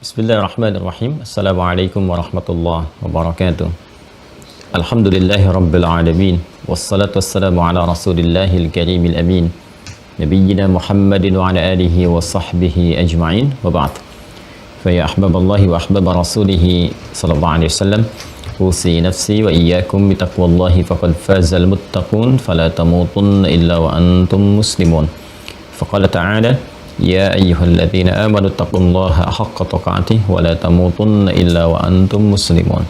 Bismillahirrahmanirrahim. Assalamualaikum warahmatullahi wabarakatuh. Alhamdulillahi rabbil alamin. Wassalatu wassalamu ala rasulillahil karimil amin. Nabiyyina Muhammadin wa ala alihi wa sahbihi ajma'in. Wa ba'd. Faya ahbaballahi wa ahbaba rasulihi sallallahu alaihi wasallam. Usi nafsi wa iyyakum bitaqwallahi faqad fazal muttaqun fala tamutunna illa wa antum muslimun. Faqala ta'ala Ya ayyuhalladzina amanu taqullaha haqqa tuqatih wa la tamutunna illa wa antum muslimun.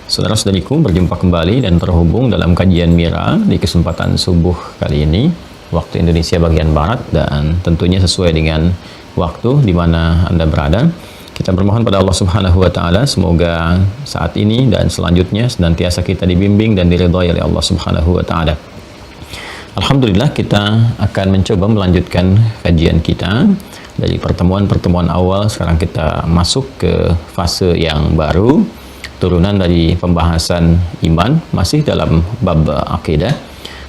Saudara-saudariku, berjumpa kembali dan terhubung dalam kajian Mira di kesempatan subuh kali ini waktu Indonesia bagian barat, dan tentunya sesuai dengan waktu di mana Anda berada. Kita bermohon pada Allah Subhanahu wa taala semoga saat ini dan selanjutnya senantiasa kita dibimbing dan diridhai oleh Allah Subhanahu wa taala. Alhamdulillah, kita akan mencoba melanjutkan kajian kita dari pertemuan-pertemuan awal. Sekarang kita masuk ke fase yang baru, turunan dari pembahasan iman, masih dalam bab akidah.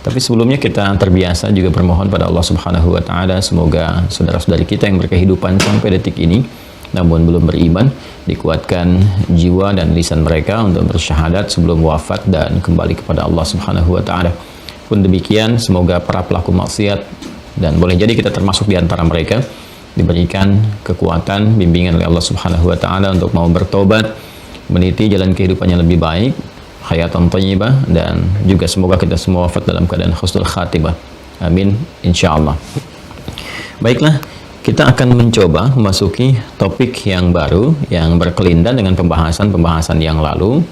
Tapi sebelumnya kita terbiasa juga bermohon pada Allah Subhanahu wa taala semoga saudara-saudari kita yang berkehidupan sampai detik ini namun belum beriman, dikuatkan jiwa dan lisan mereka untuk bersyahadat sebelum wafat dan kembali kepada Allah Subhanahu wa taala. Pun demikian, semoga para pelaku maksiat, dan boleh jadi kita termasuk di antara mereka, diberikan kekuatan, bimbingan oleh Allah Subhanahu wa taala untuk mau bertobat, meniti jalan kehidupan yang lebih baik, hayatan thayyibah, dan juga semoga kita semua wafat dalam keadaan husnul khatimah. Amin insyaallah. Baiklah, kita akan mencoba memasuki topik yang baru yang berkelindan dengan pembahasan-pembahasan yang lalu.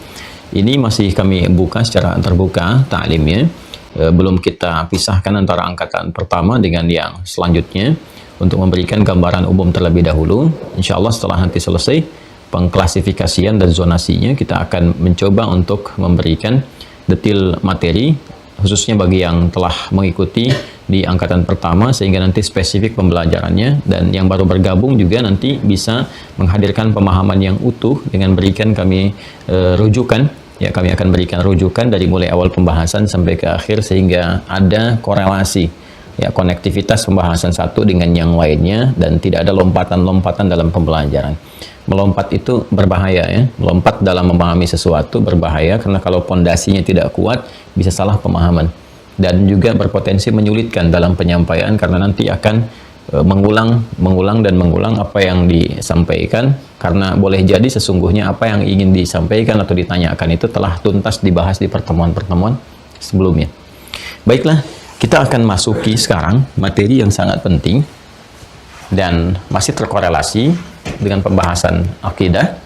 Ini masih kami buka secara terbuka ta'limnya. Belum kita pisahkan antara angkatan pertama dengan yang selanjutnya untuk memberikan gambaran umum terlebih dahulu. Insya Allah setelah nanti selesai pengklasifikasian dan zonasinya, kita akan mencoba untuk memberikan detail materi khususnya bagi yang telah mengikuti di angkatan pertama, sehingga nanti spesifik pembelajarannya, dan yang baru bergabung juga nanti bisa menghadirkan pemahaman yang utuh dengan berikan kami rujukan. Ya, kami akan berikan rujukan dari mulai awal pembahasan sampai ke akhir sehingga ada korelasi, ya, konektivitas pembahasan satu dengan yang lainnya, dan tidak ada lompatan-lompatan dalam pembelajaran. Melompat itu berbahaya, ya. Melompat dalam memahami sesuatu berbahaya karena kalau pondasinya tidak kuat bisa salah pemahaman, dan juga berpotensi menyulitkan dalam penyampaian karena nanti akan mengulang apa yang disampaikan, karena boleh jadi sesungguhnya apa yang ingin disampaikan atau ditanyakan itu telah tuntas dibahas di pertemuan-pertemuan sebelumnya. Baiklah, kita akan masuki sekarang materi yang sangat penting dan masih terkorelasi dengan pembahasan akidah.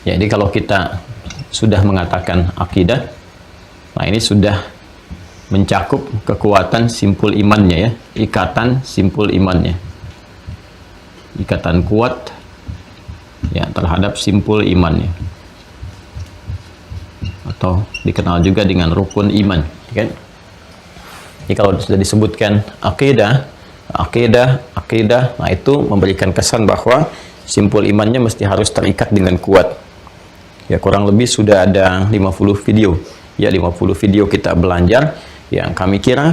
Jadi kalau kita sudah mengatakan akidah, nah ini sudah mencakup kekuatan simpul imannya, ya, ikatan simpul imannya, ikatan kuat, ya, terhadap simpul imannya, atau dikenal juga dengan rukun iman, kan? Jadi kalau sudah disebutkan akidah, nah itu memberikan kesan bahwa simpul imannya mesti harus terikat dengan kuat. Ya, kurang lebih sudah ada 50 video, ya, 50 video kita belajar. Yang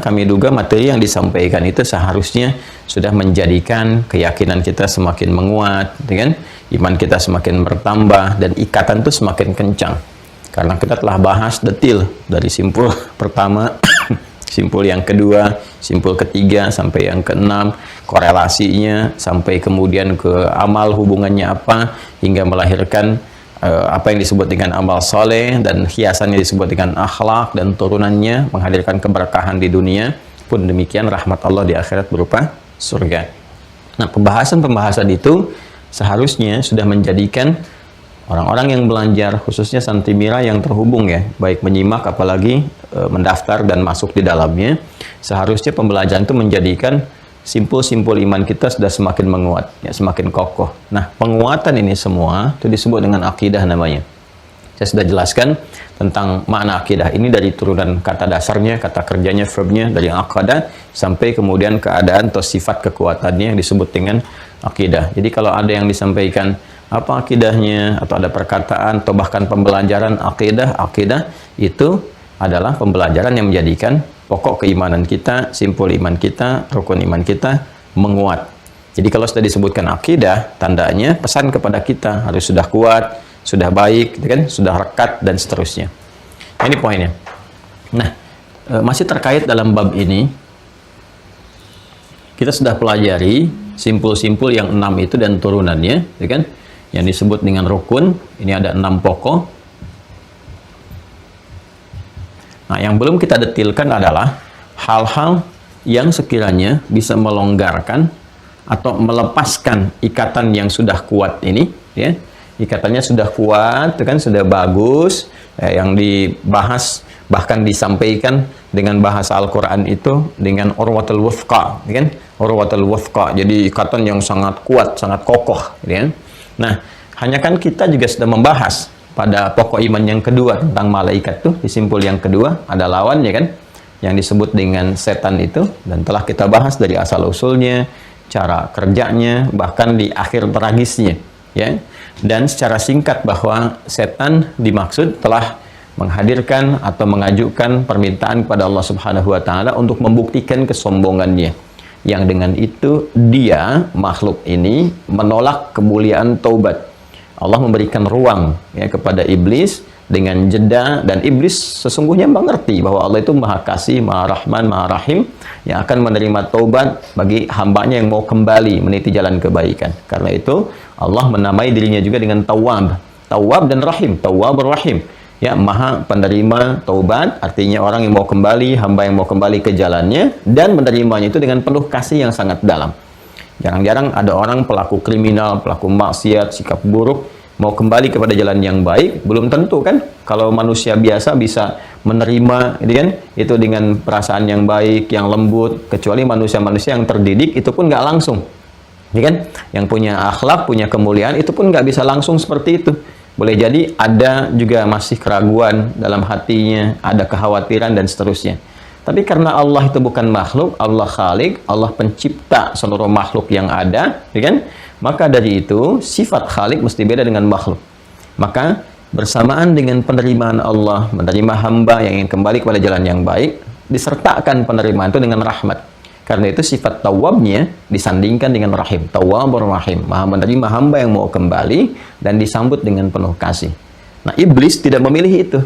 kami duga materi yang disampaikan itu seharusnya sudah menjadikan keyakinan kita semakin menguat, dengan iman kita semakin bertambah, dan ikatan itu semakin kencang. Karena kita telah bahas detil dari simpul pertama, simpul yang kedua, simpul ketiga, sampai yang keenam, korelasinya, sampai kemudian ke amal hubungannya apa, hingga melahirkan apa yang disebut dengan amal soleh, dan hiasannya disebut dengan akhlak, dan turunannya menghadirkan keberkahan di dunia, pun demikian rahmat Allah di akhirat berupa surga. Nah, pembahasan-pembahasan itu seharusnya sudah menjadikan orang-orang yang belajar, khususnya santri Mira yang terhubung, ya, baik menyimak apalagi mendaftar dan masuk di dalamnya, seharusnya pembelajaran itu menjadikan simpul-simpul iman kita sudah semakin menguat, ya, semakin kokoh. Nah, penguatan ini semua itu disebut dengan akidah namanya. Saya sudah jelaskan tentang makna akidah ini dari turunan kata dasarnya, kata kerjanya, verbnya, dari aqada sampai kemudian keadaan atau sifat kekuatannya yang disebut dengan akidah. Jadi kalau ada yang disampaikan apa akidahnya, atau ada perkataan atau bahkan pembelajaran akidah itu adalah pembelajaran yang menjadikan pokok keimanan kita, simpul iman kita, rukun iman kita menguat. Jadi kalau sudah disebutkan akidah, tandanya pesan kepada kita harus sudah kuat, sudah baik, gitu kan, sudah rekat dan seterusnya. Ini poinnya. Nah, masih terkait dalam bab ini, kita sudah pelajari simpul-simpul yang 6 itu dan turunannya, gitu kan, yang disebut dengan rukun. Ini ada 6 pokok. Nah, yang belum kita detilkan adalah hal-hal yang sekiranya bisa melonggarkan atau melepaskan ikatan yang sudah kuat ini, ya. Ikatannya sudah kuat, itu kan sudah bagus, yang dibahas bahkan disampaikan dengan bahasa Al-Quran itu dengan urwatul wuthqa, ya kan? Urwatul wuthqa, jadi ikatan yang sangat kuat, sangat kokoh, ya. Nah, hanya kan kita juga sudah membahas pada pokok iman yang kedua tentang malaikat tuh, di simpul yang kedua ada lawannya kan, yang disebut dengan setan itu, dan telah kita bahas dari asal usulnya, cara kerjanya, bahkan di akhir tragisnya, ya. Dan secara singkat bahwa setan dimaksud telah menghadirkan atau mengajukan permintaan kepada Allah Subhanahu wa taala untuk membuktikan kesombongannya. Yang dengan itu dia, makhluk ini, menolak kemuliaan taubat. Allah memberikan ruang, ya, kepada iblis dengan jeda, dan iblis sesungguhnya mengerti bahwa Allah itu Maha Kasih, Maha Rahman, Maha Rahim, yang akan menerima taubat bagi hambanya yang mau kembali meniti jalan kebaikan. Karena itu Allah menamai dirinya juga dengan Tawwab, Tawwab dan Rahim, Tawwab Rahim, ya, Maha penerima taubat, artinya orang yang mau kembali, hamba yang mau kembali ke jalannya, dan menerimanya itu dengan penuh kasih yang sangat dalam. Jarang-jarang ada orang pelaku kriminal, pelaku maksiat, sikap buruk, mau kembali kepada jalan yang baik. Belum tentu kan, kalau manusia biasa bisa menerima, gitu kan, itu dengan perasaan yang baik, yang lembut, kecuali manusia-manusia yang terdidik, itu pun nggak langsung, gitu kan, yang punya akhlak, punya kemuliaan, itu pun nggak bisa langsung seperti itu. Boleh jadi ada juga masih keraguan dalam hatinya, ada kekhawatiran dan seterusnya. Tapi karena Allah itu bukan makhluk, Allah Khalik, Allah pencipta seluruh makhluk yang ada, gitu kan, maka dari itu sifat Khalik mesti beda dengan makhluk. Maka bersamaan dengan penerimaan Allah, menerima hamba yang ingin kembali kepada jalan yang baik, disertakan penerimaan itu dengan rahmat. Karena itu sifat tawabnya disandingkan dengan rahim. Tawwabur rahim, Maha menerima hamba yang mau kembali dan disambut dengan penuh kasih. Nah, iblis tidak memilih itu.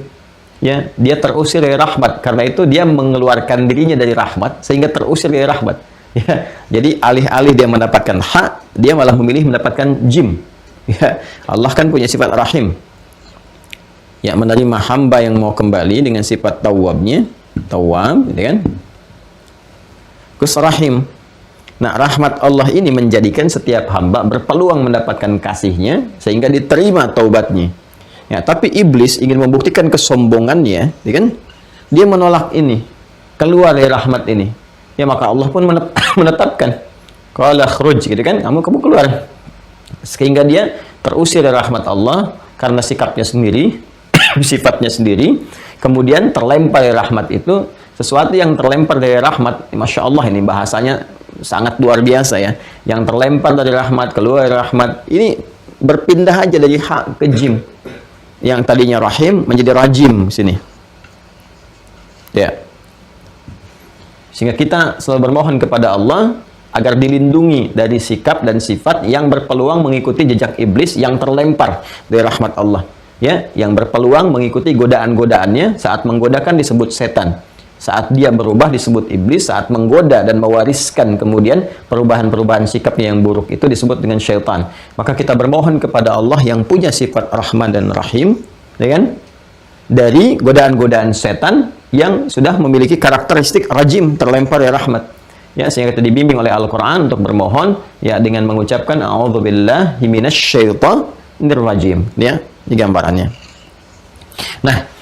Ya, dia terusir dari rahmat. Karena itu dia mengeluarkan dirinya dari rahmat sehingga terusir dari rahmat. Ya, jadi alih-alih dia mendapatkan hak, dia malah memilih mendapatkan jim. Ya, Allah kan punya sifat rahim. Ya, menerima hamba yang mau kembali dengan sifat tawwabnya, tawwab, gitu kan? Rahim. Nah, rahmat Allah ini menjadikan setiap hamba berpeluang mendapatkan kasihnya sehingga diterima taubatnya. Ya, tapi iblis ingin membuktikan kesombongannya, ya kan? Dia menolak ini, keluar dari rahmat ini. Ya, maka Allah pun menetapkan, qala khruj, gitu kan? Kamu keluar. Sehingga dia terusir dari rahmat Allah karena sikapnya sendiri, sifatnya sendiri, kemudian terlempar dari rahmat itu. Sesuatu yang terlempar dari rahmat, Masya Allah, ini bahasanya sangat luar biasa ya. Yang terlempar dari rahmat, keluar dari rahmat, ini berpindah aja dari hak ke jim. Yang tadinya rahim menjadi rajim sini. Ya. Sehingga kita selalu bermohon kepada Allah agar dilindungi dari sikap dan sifat yang berpeluang mengikuti jejak iblis yang terlempar dari rahmat Allah. Ya, yang berpeluang mengikuti godaan-godaannya. Saat menggodakan disebut setan. Saat dia berubah disebut iblis, saat menggoda dan mewariskan kemudian perubahan-perubahan sikapnya yang buruk itu disebut dengan syaitan. Maka kita bermohon kepada Allah yang punya sifat Rahman dan Rahim, ya kan? Dari godaan-godaan setan yang sudah memiliki karakteristik rajim, terlempar dari rahmat. Ya, sehingga kita dibimbing oleh Al-Qur'an untuk bermohon ya dengan mengucapkan a'udzubillahi minasyaitonir rajim, ya, di gambarannya. Nah,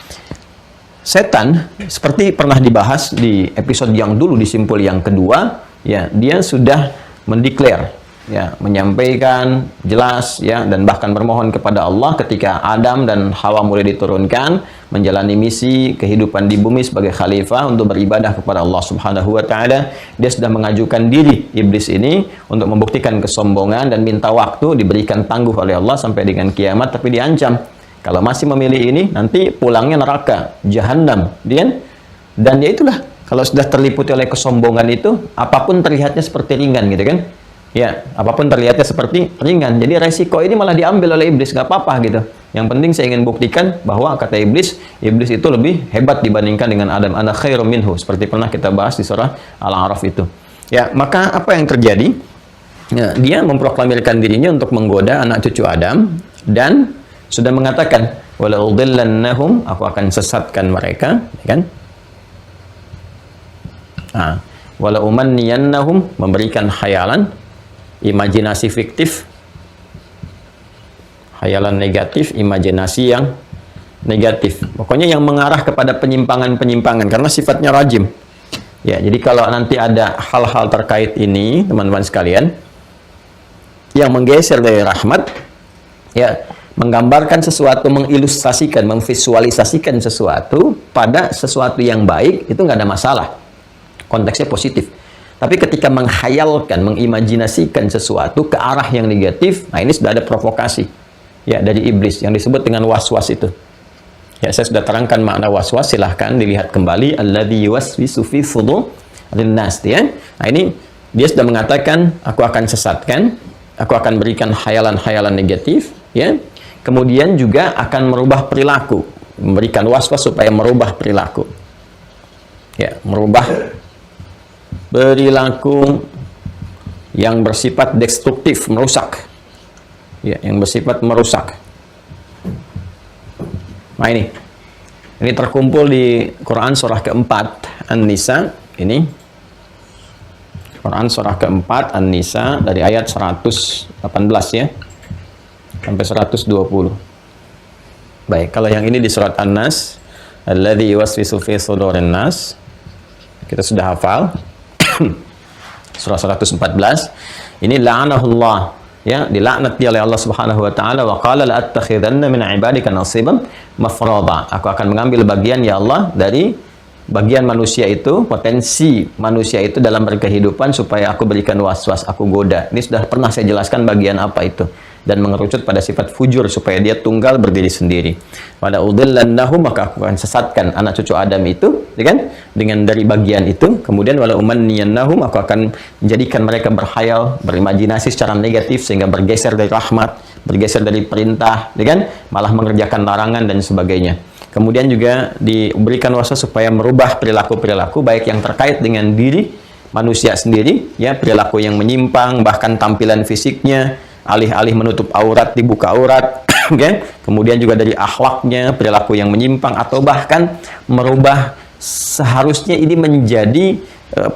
setan seperti pernah dibahas di episode yang dulu di simpul yang kedua, ya, dia sudah mendeklar, ya, menyampaikan jelas, ya, dan bahkan bermohon kepada Allah ketika Adam dan Hawa mulai diturunkan menjalani misi kehidupan di bumi sebagai khalifah untuk beribadah kepada Allah Subhanahu wa taala. Dia sudah mengajukan diri iblis ini untuk membuktikan kesombongan dan minta waktu, diberikan tangguh oleh Allah sampai dengan kiamat, tapi diancam kalau masih memilih ini, nanti pulangnya neraka, jahanam, dan ya itulah, kalau sudah terliputi oleh kesombongan itu, apapun terlihatnya seperti ringan, gitu kan? Ya, apapun terlihatnya seperti ringan. Jadi resiko ini malah diambil oleh iblis, nggak apa-apa gitu. Yang penting saya ingin buktikan bahwa kata iblis itu lebih hebat dibandingkan dengan Adam. Ana khairum minhu, seperti pernah kita bahas di surah Al-A'raf itu. Ya, maka apa yang terjadi? Ya, dia memproklamirkan dirinya untuk menggoda anak cucu Adam dan sudah mengatakan wala udillannahum, aku akan sesatkan mereka, ya kan? Nah, wala umanniyannahum, memberikan khayalan, imajinasi fiktif, khayalan negatif, imajinasi yang negatif. Pokoknya yang mengarah kepada penyimpangan-penyimpangan karena sifatnya rajim. Ya, jadi kalau nanti ada hal-hal terkait ini, teman-teman sekalian, yang menggeser dari rahmat, ya, menggambarkan sesuatu, mengilustrasikan, memvisualisasikan sesuatu pada sesuatu yang baik, itu nggak ada masalah. Konteksnya positif. Tapi ketika menghayalkan, mengimajinasikan sesuatu ke arah yang negatif, nah ini sudah ada provokasi ya dari iblis yang disebut dengan waswas itu. Ya, saya sudah terangkan makna waswas, silahkan dilihat kembali, alladzi yuwaswisu fi suduril nas, ya. Nah, ini dia sudah mengatakan, aku akan sesatkan, aku akan berikan khayalan-khayalan negatif, ya. Kemudian juga akan merubah perilaku, memberikan waswas supaya merubah perilaku. Ya, merubah perilaku yang bersifat destruktif, merusak. Ya, yang bersifat merusak. Nah, ini terkumpul di Quran surah keempat An-Nisa. Ini Quran surah keempat An-Nisa dari ayat 118 ya sampai 120. Baik, kalau yang ini di surat An-Nas, alladzi yuwaswisu fi sudurin nas, kita sudah hafal. Surah 114. Ini la'anahullah, ya, dilaknat dia oleh Allah Subhanahu wa taala, wa qala la attakhidanna min ibadika nasiban mafrada. Aku akan mengambil bagian ya Allah dari bagian manusia itu, potensi manusia itu dalam berkehidupan supaya aku berikan waswas, aku goda. Ini sudah pernah saya jelaskan bagian apa itu, dan mengerucut pada sifat fujur supaya dia tunggal berdiri sendiri. Pada udillannahum, maka aku akan sesatkan anak cucu Adam itu, ya kan? Dengan dari bagian itu. Kemudian wala umanniyannahum, aku akan menjadikan mereka berkhayal, berimajinasi secara negatif sehingga bergeser dari rahmat, bergeser dari perintah, ya kan? Malah mengerjakan larangan dan sebagainya. Kemudian juga diberikan waswas supaya merubah perilaku-perilaku baik yang terkait dengan diri manusia sendiri, ya, perilaku yang menyimpang, bahkan tampilan fisiknya, alih-alih menutup aurat dibuka aurat, okay? Kemudian juga dari akhlaknya, perilaku yang menyimpang, atau bahkan merubah seharusnya ini menjadi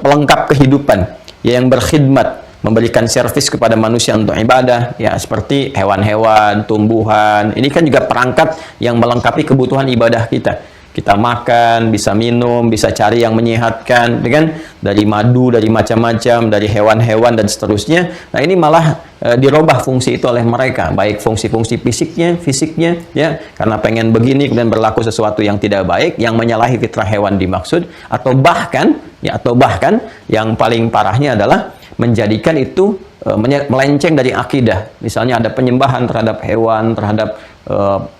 pelengkap kehidupan, ya, yang berkhidmat, memberikan servis kepada manusia untuk ibadah, ya, seperti hewan-hewan, tumbuhan. Ini kan juga perangkat yang melengkapi kebutuhan ibadah kita. Kita makan, bisa minum, bisa cari yang menyehatkan, kan? Dari madu, dari macam-macam, dari hewan-hewan dan seterusnya. Nah, ini malah dirubah fungsi itu oleh mereka, baik fungsi-fungsi fisiknya, ya, karena pengen begini kemudian berlaku sesuatu yang tidak baik, yang menyalahi fitrah hewan dimaksud, atau bahkan yang paling parahnya adalah menjadikan itu melenceng dari akidah. Misalnya ada penyembahan terhadap hewan, terhadap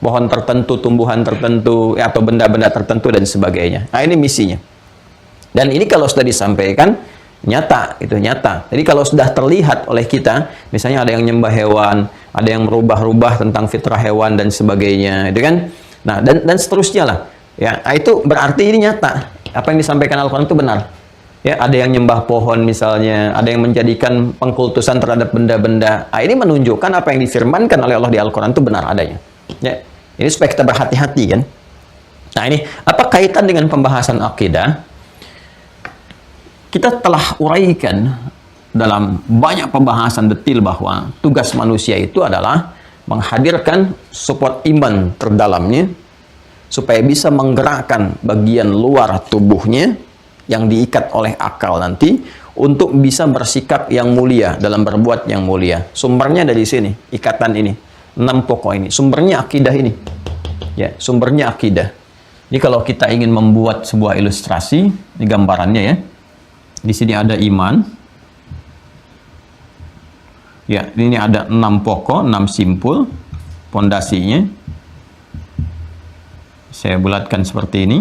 pohon tertentu, tumbuhan tertentu, ya, atau benda-benda tertentu dan sebagainya. Nah, ini misinya. Dan ini kalau sudah disampaikan nyata, itu nyata. Jadi kalau sudah terlihat oleh kita, misalnya ada yang nyembah hewan, ada yang merubah-rubah tentang fitrah hewan dan sebagainya, itu kan. Nah, dan seterusnya lah. Ya, itu berarti ini nyata. Apa yang disampaikan Al-Qur'an itu benar. Ya, ada yang nyembah pohon misalnya, ada yang menjadikan pengkultusan terhadap benda-benda. Nah, ini menunjukkan apa yang difirmankan oleh Allah di Al-Quran itu benar adanya. Ya, ini supaya kita berhati-hati kan. Nah, ini apa kaitan dengan pembahasan akidah? Kita telah uraikan dalam banyak pembahasan detil bahwa tugas manusia itu adalah menghadirkan support iman terdalamnya supaya bisa menggerakkan bagian luar tubuhnya yang diikat oleh akal nanti untuk bisa bersikap yang mulia dalam berbuat yang mulia. Sumbernya dari sini, ikatan ini, 6 pokok ini. Sumbernya akidah ini. Ya, sumbernya akidah. Jadi kalau kita ingin membuat sebuah ilustrasi, ini gambarannya ya. Di sini ada iman. Ya, ini ada 6 pokok, 6 simpul pondasinya. Saya bulatkan seperti ini.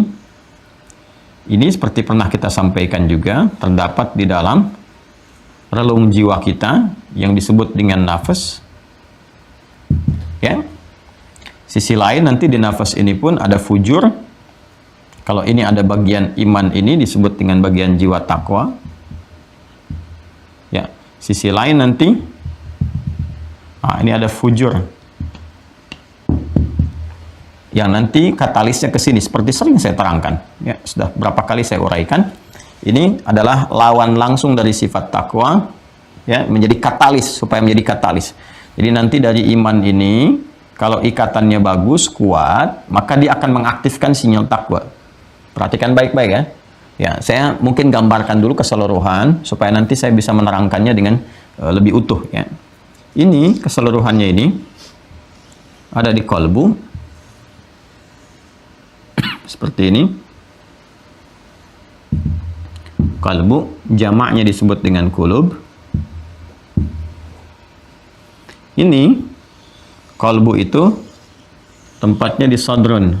Ini seperti pernah kita sampaikan juga, terdapat di dalam relung jiwa kita, yang disebut dengan nafas. Ya. Sisi lain nanti di nafas ini pun ada fujur. Kalau ini ada bagian iman, ini disebut dengan bagian jiwa takwa. Ya, sisi lain nanti ini ada fujur. Yang nanti katalisnya ke sini seperti sering saya terangkan. Ya, sudah berapa kali saya uraikan. Ini adalah lawan langsung dari sifat takwa, ya, menjadi katalis, supaya menjadi katalis. Jadi nanti dari iman ini, kalau ikatannya bagus, kuat, maka dia akan mengaktifkan sinyal takwa. Perhatikan baik-baik ya. Ya, saya mungkin gambarkan dulu keseluruhan supaya nanti saya bisa menerangkannya dengan lebih utuh ya. Ini keseluruhannya ini ada di kolbu. Seperti ini. Kalbu, jamaknya disebut dengan kulub. Ini kalbu itu tempatnya di sadrun.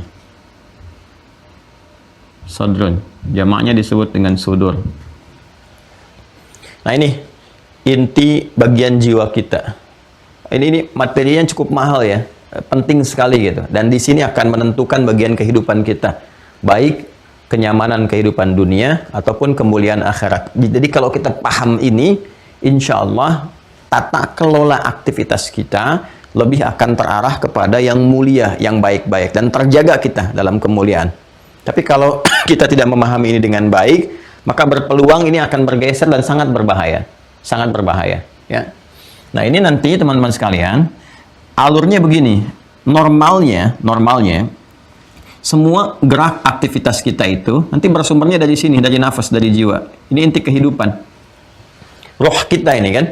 Sadrun, jamaknya disebut dengan sudur. Nah ini inti bagian jiwa kita. Ini materinya cukup mahal ya, penting sekali gitu. Dan di sini akan menentukan bagian kehidupan kita, baik kenyamanan kehidupan dunia ataupun kemuliaan akhirat. Jadi kalau kita paham ini, insya Allah tata kelola aktivitas kita lebih akan terarah kepada yang mulia, yang baik-baik, dan terjaga kita dalam kemuliaan. Tapi kalau kita tidak memahami ini dengan baik, maka berpeluang ini akan bergeser dan sangat berbahaya. Sangat berbahaya. Ya. Nah ini nanti teman-teman sekalian, alurnya begini, normalnya, semua gerak aktivitas kita itu nanti bersumbernya dari sini, dari nafas, dari jiwa. Ini inti kehidupan. Roh kita ini kan,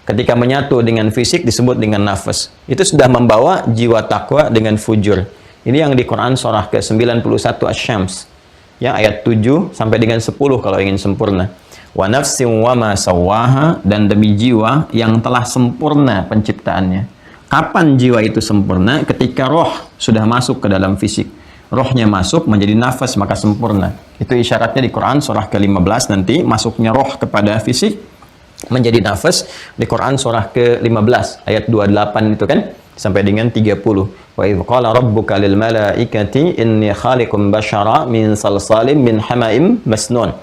ketika menyatu dengan fisik disebut dengan nafas. Itu sudah membawa jiwa takwa dengan fujur. Ini yang di Quran surah ke-91 Asy-Syams. Ya, ayat 7 sampai dengan 10 kalau ingin sempurna. Wa nafsin wa ma sawwaha, dan demi jiwa yang telah sempurna penciptaannya. Kapan jiwa itu sempurna? Ketika roh sudah masuk ke dalam fisik. Rohnya masuk menjadi nafas, maka sempurna. Itu isyaratnya di Quran surah ke-15 nanti, masuknya roh kepada fisik menjadi nafas di Quran surah ke-15 ayat 28 itu kan sampai dengan 30. Wa idz qala rabbuka lil malaikati inni khaliqum basyara min salsalin min hamaim masnun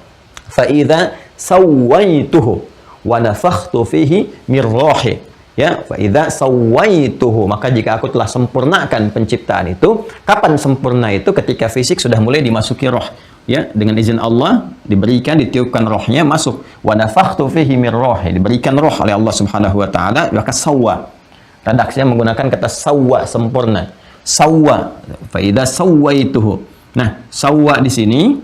fa idza sawaituhu wa nafakhtu fihi min ruhi. Ya, fa idza sawaituhu, maka jika aku telah sempurnakan penciptaan itu. Kapan sempurna itu? Ketika fisik sudah mulai dimasuki roh. Ya, dengan izin Allah diberikan, ditiupkan rohnya masuk. Wa nafakhtu fihi min ruhi, diberikan roh oleh Allah Subhanahu wa taala, maka sawwa. Redaksinya menggunakan kata sawwa, sempurna. Sawwa, fa idza sawaituhu. Nah, sawwa di sini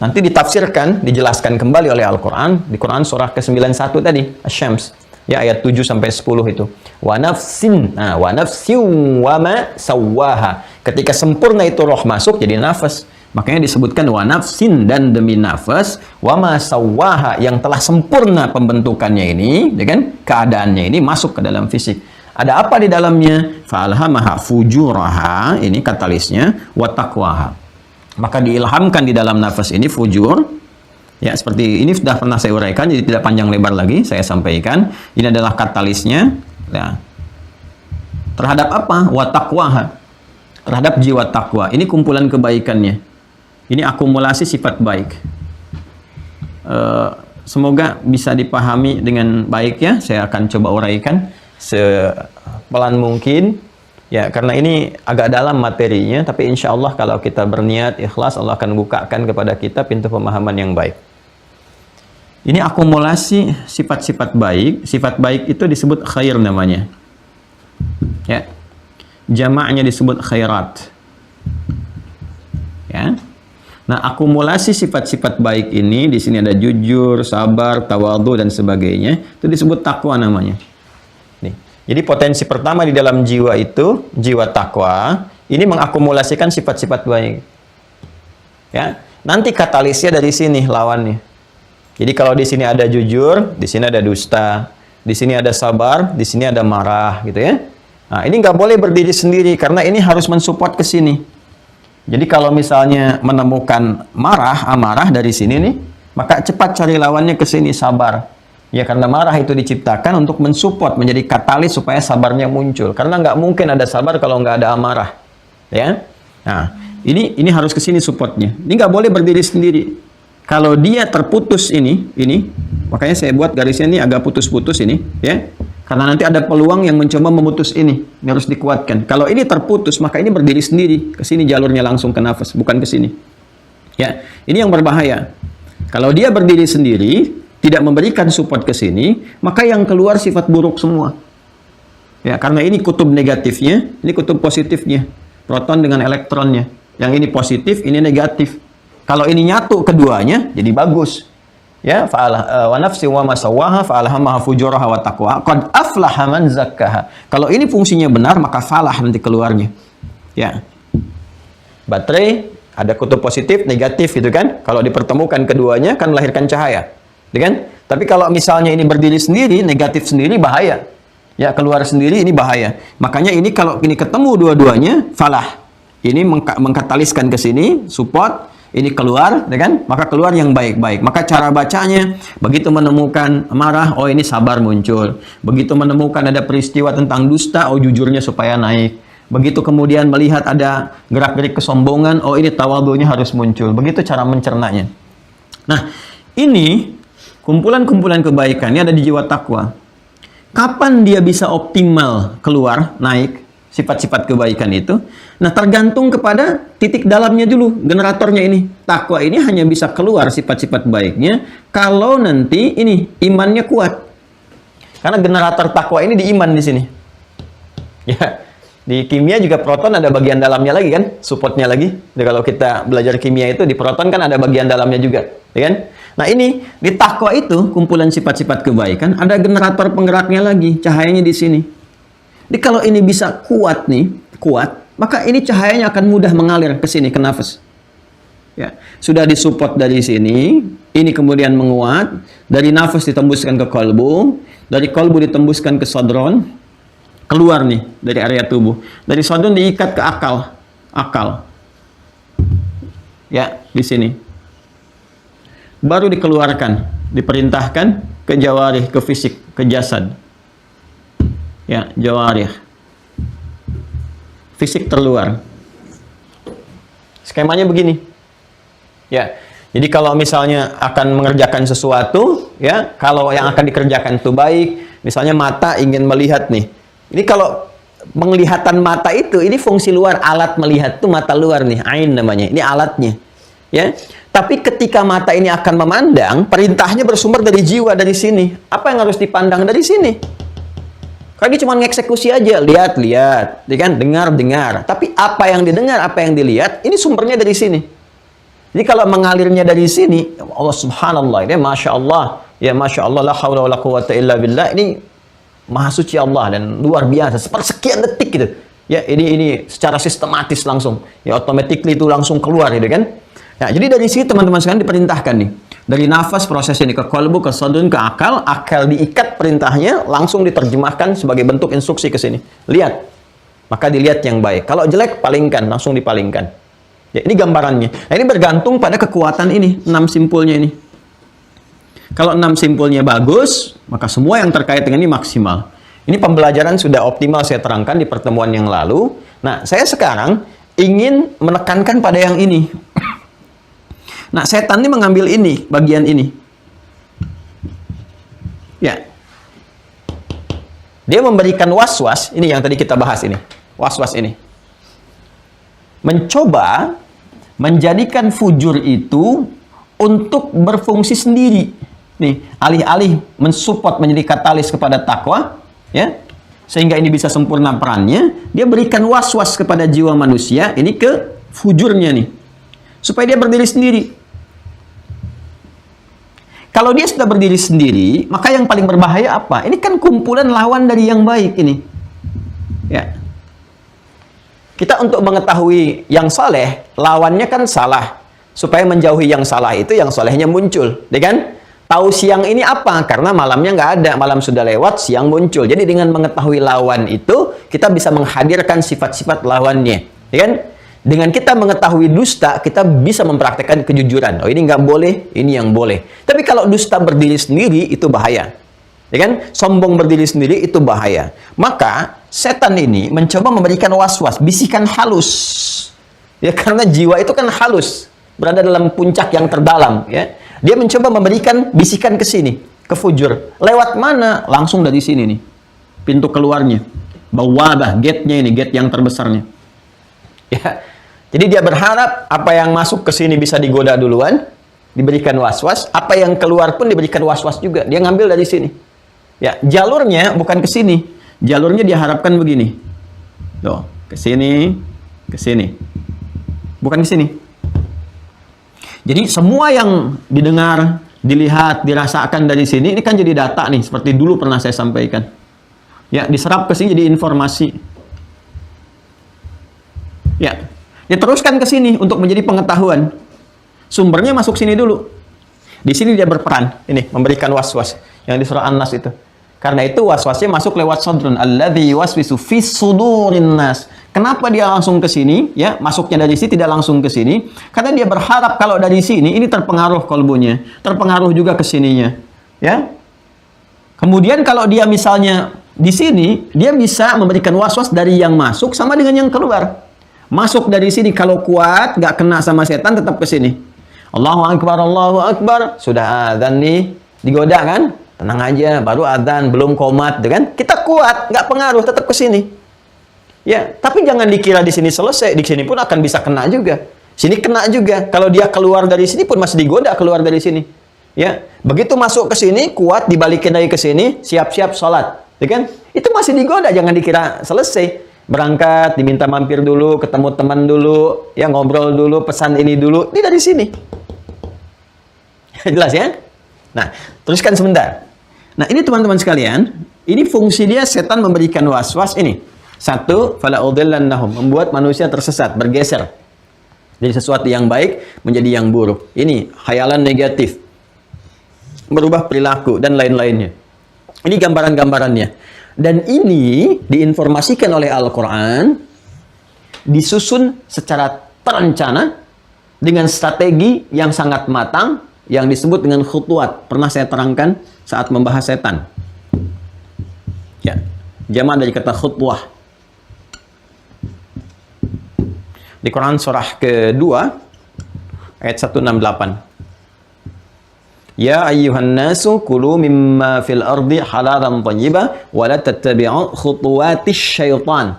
nanti ditafsirkan, dijelaskan kembali oleh Al-Qur'an di Quran surah ke-91 tadi, Asy-Syams. Ya, ayat 7 sampai 10 itu. Wa nafsin, wa nafsin wa ma sawwaha. Ketika sempurna itu roh masuk jadi nafas. Makanya disebutkan wa nafsin, dan demi nafas, wa ma sawwaha, yang telah sempurna pembentukannya ini, ya kan? Keadaannya ini masuk ke dalam fisik. Ada apa di dalamnya? Fa'alhamaha fujuraha, ini katalisnya, wa taqwaha. Maka diilhamkan di dalam nafas ini fujur. Ya, seperti ini sudah pernah saya uraikan, jadi tidak panjang lebar lagi saya sampaikan. Ini adalah katalisnya. Ya. Terhadap apa? Wa taqwaha. Terhadap jiwa takwa. Ini kumpulan kebaikannya. Ini akumulasi sifat baik. Semoga bisa dipahami dengan baik ya. Saya akan coba uraikan sepelan mungkin. Ya, karena ini agak dalam materinya, tapi insya Allah kalau kita berniat ikhlas, Allah akan bukakan kepada kita pintu pemahaman yang baik. Ini akumulasi sifat-sifat baik. Sifat baik itu disebut khair namanya. Ya. Jamaknya disebut khairat. Ya. Nah, akumulasi sifat-sifat baik ini di sini ada jujur, sabar, tawadhu dan sebagainya. Itu disebut takwa namanya. Nih. Jadi potensi pertama di dalam jiwa itu, jiwa takwa, ini mengakumulasikan sifat-sifat baik. Ya. Nanti katalisnya dari sini lawannya. Jadi kalau di sini ada jujur, di sini ada dusta, di sini ada sabar, di sini ada marah, gitu ya. Nah, ini nggak boleh berdiri sendiri karena ini harus mensupport ke sini. Jadi kalau misalnya menemukan marah, amarah dari sini nih, maka cepat cari lawannya ke sini, sabar. Ya karena marah itu diciptakan untuk mensupport, menjadi katalis supaya sabarnya muncul. Karena nggak mungkin ada sabar kalau nggak ada amarah. Ya. Nah, ini harus ke sini supportnya. Ini nggak boleh berdiri sendiri. Kalau dia terputus ini, makanya saya buat garisnya ini agak putus-putus ini, ya. Karena nanti ada peluang yang mencoba memutus ini harus dikuatkan. Kalau ini terputus, maka ini berdiri sendiri. Ke sini jalurnya langsung ke nafas, bukan ke sini. Ya, ini yang berbahaya. Kalau dia berdiri sendiri, tidak memberikan support ke sini, maka yang keluar sifat buruk semua. Ya, karena ini kutub negatifnya, ini kutub positifnya. Proton dengan elektronnya. Yang ini positif, ini negatif. Kalau ini nyatu keduanya, jadi bagus. Ya, wa nafsi wa ma sawwaha fa'alhamaha fujuraha wa taqwa. Qad aflaha man zakkaha. Kalau ini fungsinya benar, maka falah nanti keluarnya. Ya. Baterai ada kutub positif, negatif gitu kan? Kalau dipertemukan keduanya kan melahirkan cahaya. Ya kan? Tapi kalau misalnya ini berdiri sendiri, negatif sendiri bahaya. Ya, keluar sendiri ini bahaya. Makanya ini kalau ini ketemu dua-duanya, falah. Ini mengkataliskan ke sini, support, ini keluar, ya kan? Maka keluar yang baik-baik. Maka cara bacanya, begitu menemukan marah, oh ini sabar muncul. Begitu menemukan ada peristiwa tentang dusta, oh jujurnya supaya naik. Begitu kemudian melihat ada gerak-gerik kesombongan, oh ini tawadhunya harus muncul. Begitu cara mencernanya. Nah, ini kumpulan-kumpulan kebaikan ini ada di jiwa takwa. Kapan dia bisa optimal keluar, naik sifat-sifat kebaikan itu? Nah, tergantung kepada titik dalamnya dulu, generatornya ini. Takwa ini hanya bisa keluar sifat-sifat baiknya kalau nanti ini imannya kuat. Karena generator takwa ini di iman di sini. Ya, di kimia juga proton ada bagian dalamnya lagi kan, supportnya lagi. Jadi kalau kita belajar kimia itu di proton kan ada bagian dalamnya juga, ya kan? Nah ini di takwa itu kumpulan sifat-sifat kebaikan ada generator penggeraknya lagi, cahayanya di sini. Jadi kalau ini bisa kuat nih, maka ini cahayanya akan mudah mengalir ke sini, ke nafas. Ya, sudah disupport dari sini, ini kemudian menguat, dari nafas ditembuskan ke kolbu, dari kolbu ditembuskan ke sodron, keluar nih dari area tubuh. Dari sodron diikat ke akal. Ya, di sini. Baru dikeluarkan, diperintahkan ke jawarih, ke fisik, ke jasad. Ya, jawarih. Fisik terluar. Skemanya begini. Ya. Jadi kalau misalnya akan mengerjakan sesuatu, ya, kalau yang akan dikerjakan itu baik, misalnya mata ingin melihat nih. Ini kalau penglihatan mata itu, ini fungsi luar, alat melihat itu mata luar nih, ain namanya. Ini alatnya. Ya. Tapi ketika mata ini akan memandang, perintahnya bersumber dari jiwa, dari sini. Apa yang harus dipandang dari sini? Karena dia cuma ngeksekusi aja, lihat, ya kan? Dengar. Tapi apa yang didengar, apa yang dilihat, ini sumbernya dari sini. Jadi kalau mengalirnya dari sini, Allah subhanallah, ini Masya Allah, ya Masya Allah, la hawla wa la quwata illa billah, ini maha suci Allah dan luar biasa, sepersekian detik gitu. Ya, ini secara sistematis langsung, ya automatically itu langsung keluar gitu kan. Nah, jadi dari sini teman-teman sekalian diperintahkan nih. Dari nafas proses ini ke kolbu, ke sodun, ke akal diikat perintahnya, langsung diterjemahkan sebagai bentuk instruksi ke sini. Lihat. Maka dilihat yang baik. Kalau jelek, palingkan, langsung dipalingkan. Ya, ini gambarannya. Nah, ini bergantung pada kekuatan ini, 6 simpulnya ini. Kalau 6 simpulnya bagus, maka semua yang terkait dengan ini maksimal. Ini pembelajaran sudah optimal saya terangkan di pertemuan yang lalu. Nah, saya sekarang ingin menekankan pada yang ini. Nah, setan ini mengambil ini, bagian ini. Ya. Dia memberikan was-was, ini yang tadi kita bahas ini. Was-was ini. Mencoba menjadikan fujur itu untuk berfungsi sendiri. Nih, alih-alih mensupport menjadi katalis kepada takwa, ya. Sehingga ini bisa sempurna perannya, dia berikan was-was kepada jiwa manusia ini ke fujurnya nih. Supaya dia berdiri sendiri. Kalau dia sudah berdiri sendiri, maka yang paling berbahaya apa? Ini kan kumpulan lawan dari yang baik ini. Ya. Kita untuk mengetahui yang saleh, lawannya kan salah. Supaya menjauhi yang salah itu, yang salehnya muncul. Ya kan? Tahu siang ini apa? Karena malamnya nggak ada. Malam sudah lewat, siang muncul. Jadi dengan mengetahui lawan itu, kita bisa menghadirkan sifat-sifat lawannya. Ya kan? Dengan kita mengetahui dusta, kita bisa mempraktekkan kejujuran. Oh, ini nggak boleh, ini yang boleh. Tapi kalau dusta berdiri sendiri, itu bahaya. Ya kan? Sombong berdiri sendiri itu bahaya. Maka setan ini mencoba memberikan was-was, bisikan halus. Ya, karena jiwa itu kan halus, berada dalam puncak yang terdalam, ya. Dia mencoba memberikan bisikan ke sini, ke fujur. Lewat mana? Langsung dari sini nih. Pintu keluarnya. Bawabah, gate-nya ini, gate yang terbesarnya. Ya. Jadi dia berharap apa yang masuk ke sini bisa digoda duluan, diberikan was-was, apa yang keluar pun diberikan was-was juga. Dia ngambil dari sini. Ya, jalurnya bukan ke sini. Jalurnya dia harapkan begini. Tuh, ke sini, ke sini. Bukan ke sini. Jadi semua yang didengar, dilihat, dirasakan dari sini, ini kan jadi data nih, seperti dulu pernah saya sampaikan. Ya, diserap ke sini jadi informasi. Ya, diteruskan ke sini untuk menjadi pengetahuan. Sumbernya masuk sini dulu. Di sini dia berperan, ini memberikan was-was yang di surah An-Nas itu. Karena itu was-wasnya masuk lewat sadrun, alladzi yuwaswisu fis sudurin nas. Kenapa dia langsung ke sini? Ya, masuknya dari sini tidak langsung ke sini. Karena dia berharap kalau dari sini ini terpengaruh kalbunya, terpengaruh juga ke sininya. Ya. Kemudian kalau dia misalnya di sini, dia bisa memberikan was-was dari yang masuk sama dengan yang keluar. Masuk dari sini kalau kuat, nggak kena sama setan, tetap ke sini. Allahu Akbar, Allahu Akbar. Sudah adzan nih, digoda kan? Tenang aja, baru adzan, belum qomat, kan? Kita kuat, nggak pengaruh, tetap ke sini. Ya, tapi jangan dikira di sini selesai, di sini pun akan bisa kena juga. Sini kena juga. Kalau dia keluar dari sini pun masih digoda keluar dari sini. Ya, begitu masuk ke sini, kuat, dibalikin lagi ke sini, siap-siap sholat, ya kan? Itu masih digoda, jangan dikira selesai. Berangkat, diminta mampir dulu, ketemu teman dulu, ya ngobrol dulu, pesan ini dulu, ini dari sini. Jelas ya? Nah, teruskan sebentar. Nah, ini teman-teman sekalian, ini fungsi dia setan memberikan was-was ini. Satu, fala udillannahum, membuat manusia tersesat, bergeser dari sesuatu yang baik menjadi yang buruk. Ini khayalan negatif, berubah perilaku dan lain-lainnya. Ini gambaran-gambarannya. Dan ini diinformasikan oleh Al-Quran, disusun secara terencana dengan strategi yang sangat matang yang disebut dengan khutuat. Pernah saya terangkan saat membahas setan. Ya, jamak dari kata khutwah. Di Quran surah kedua ayat 168. Ya ayyuhan nasu kulu mimma fil ardi halalan thayyiban wa la tattabi'u khutuwatis syaitan.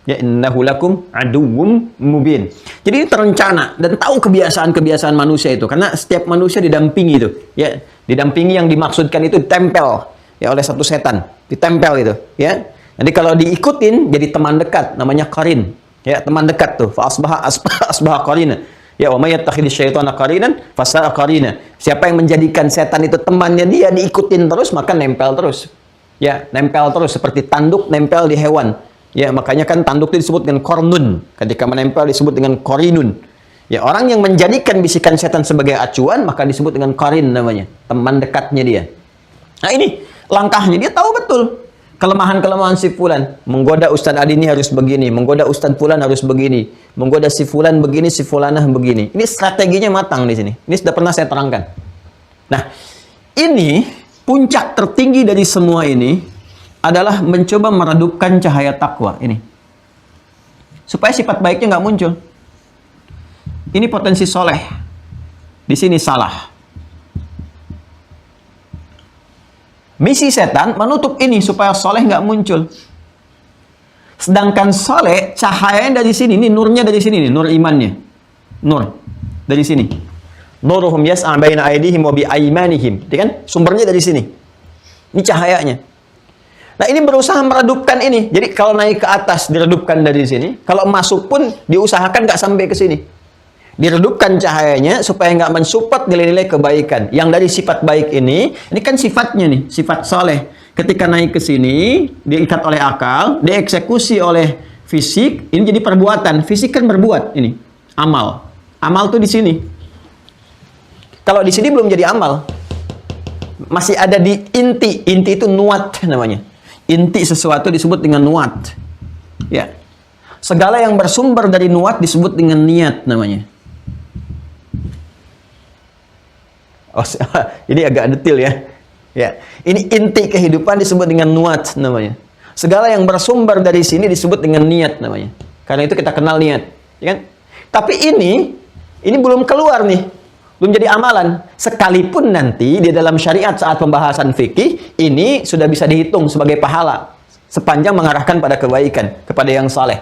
Ya innahu lakum aduwwum mubin. Jadi ini terencana dan tahu kebiasaan-kebiasaan manusia itu, karena setiap manusia didampingi itu, ya, didampingi yang dimaksudkan itu ditempel ya oleh satu setan, ditempel itu, ya. Jadi kalau diikutin jadi teman dekat, namanya qarin. Ya, teman dekat tuh. Fa asbaha qarina. Ya, wa may yattakhidhi syaitana qarinan fasa'a qarina. Siapa yang menjadikan setan itu temannya dia, diikutin terus, maka nempel terus. Ya, nempel terus seperti tanduk nempel di hewan. Ya, makanya kan tanduk itu disebut dengan kornun. Ketika menempel disebut dengan korinun. Ya, orang yang menjadikan bisikan setan sebagai acuan, maka disebut dengan qarin namanya, teman dekatnya dia. Nah, ini langkahnya dia tahu betul. Kelemahan-kelemahan si fulan, menggoda Ustadz Adi ini harus begini, menggoda Ustadz fulan harus begini, menggoda si fulan begini, si fulanah begini. Ini strateginya matang di sini. Ini sudah pernah saya terangkan. Nah, ini puncak tertinggi dari semua ini adalah mencoba meredupkan cahaya takwa ini, supaya sifat baiknya nggak muncul. Ini potensi soleh, di sini salah. Misi setan menutup ini supaya soleh nggak muncul. Sedangkan soleh, cahayanya dari sini, ini nurnya dari sini, nih, nur imannya. Nur, dari sini. Nuruhum yas'a baina aydihim wa bi aymanihim. Kan? Sumbernya dari sini. Ini cahayanya. Nah, ini berusaha meredupkan ini. Jadi kalau naik ke atas, diredupkan dari sini. Kalau masuk pun, diusahakan nggak sampai ke sini. Diredupkan cahayanya supaya nggak mensupport nilai-nilai kebaikan. Yang dari sifat baik ini kan sifatnya nih, sifat soleh. Ketika naik ke sini, diikat oleh akal, dieksekusi oleh fisik, ini jadi perbuatan. Fisik kan berbuat ini, amal. Amal tuh di sini. Kalau di sini belum jadi amal, masih ada di inti. Inti itu nuat namanya. Inti sesuatu disebut dengan nuat. Ya, segala yang bersumber dari nuat disebut dengan niat namanya. Oh, ini agak detail ya. Ya, ini inti kehidupan disebut dengan nuat namanya. Segala yang bersumber dari sini disebut dengan niat namanya. Karena itu kita kenal niat, ya kan? Tapi ini belum keluar nih, belum jadi amalan. Sekalipun nanti di dalam syariat saat pembahasan fikih ini sudah bisa dihitung sebagai pahala sepanjang mengarahkan pada kebaikan, kepada yang saleh.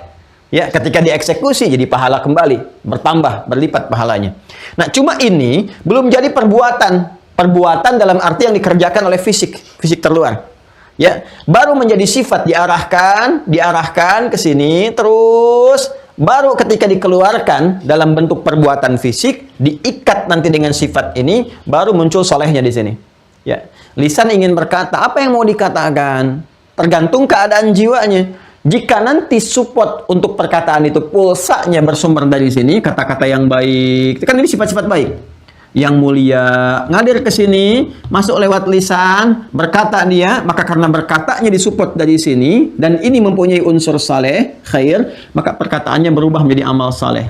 Ya, ketika dieksekusi jadi pahala kembali, bertambah, berlipat pahalanya. Nah, cuma ini belum jadi perbuatan. Perbuatan dalam arti yang dikerjakan oleh fisik terluar. Ya, baru menjadi sifat diarahkan ke sini, terus baru ketika dikeluarkan dalam bentuk perbuatan fisik, diikat nanti dengan sifat ini, baru muncul solehnya di sini. Ya, lisan ingin berkata, apa yang mau dikatakan? Tergantung keadaan jiwanya. Jika nanti support untuk perkataan itu pulsanya bersumber dari sini, kata-kata yang baik, kan ini sifat-sifat baik. Yang mulia, ngadir ke sini, masuk lewat lisan, berkata dia, maka karena berkatanya disupport dari sini, dan ini mempunyai unsur saleh, khair, maka perkataannya berubah menjadi amal saleh.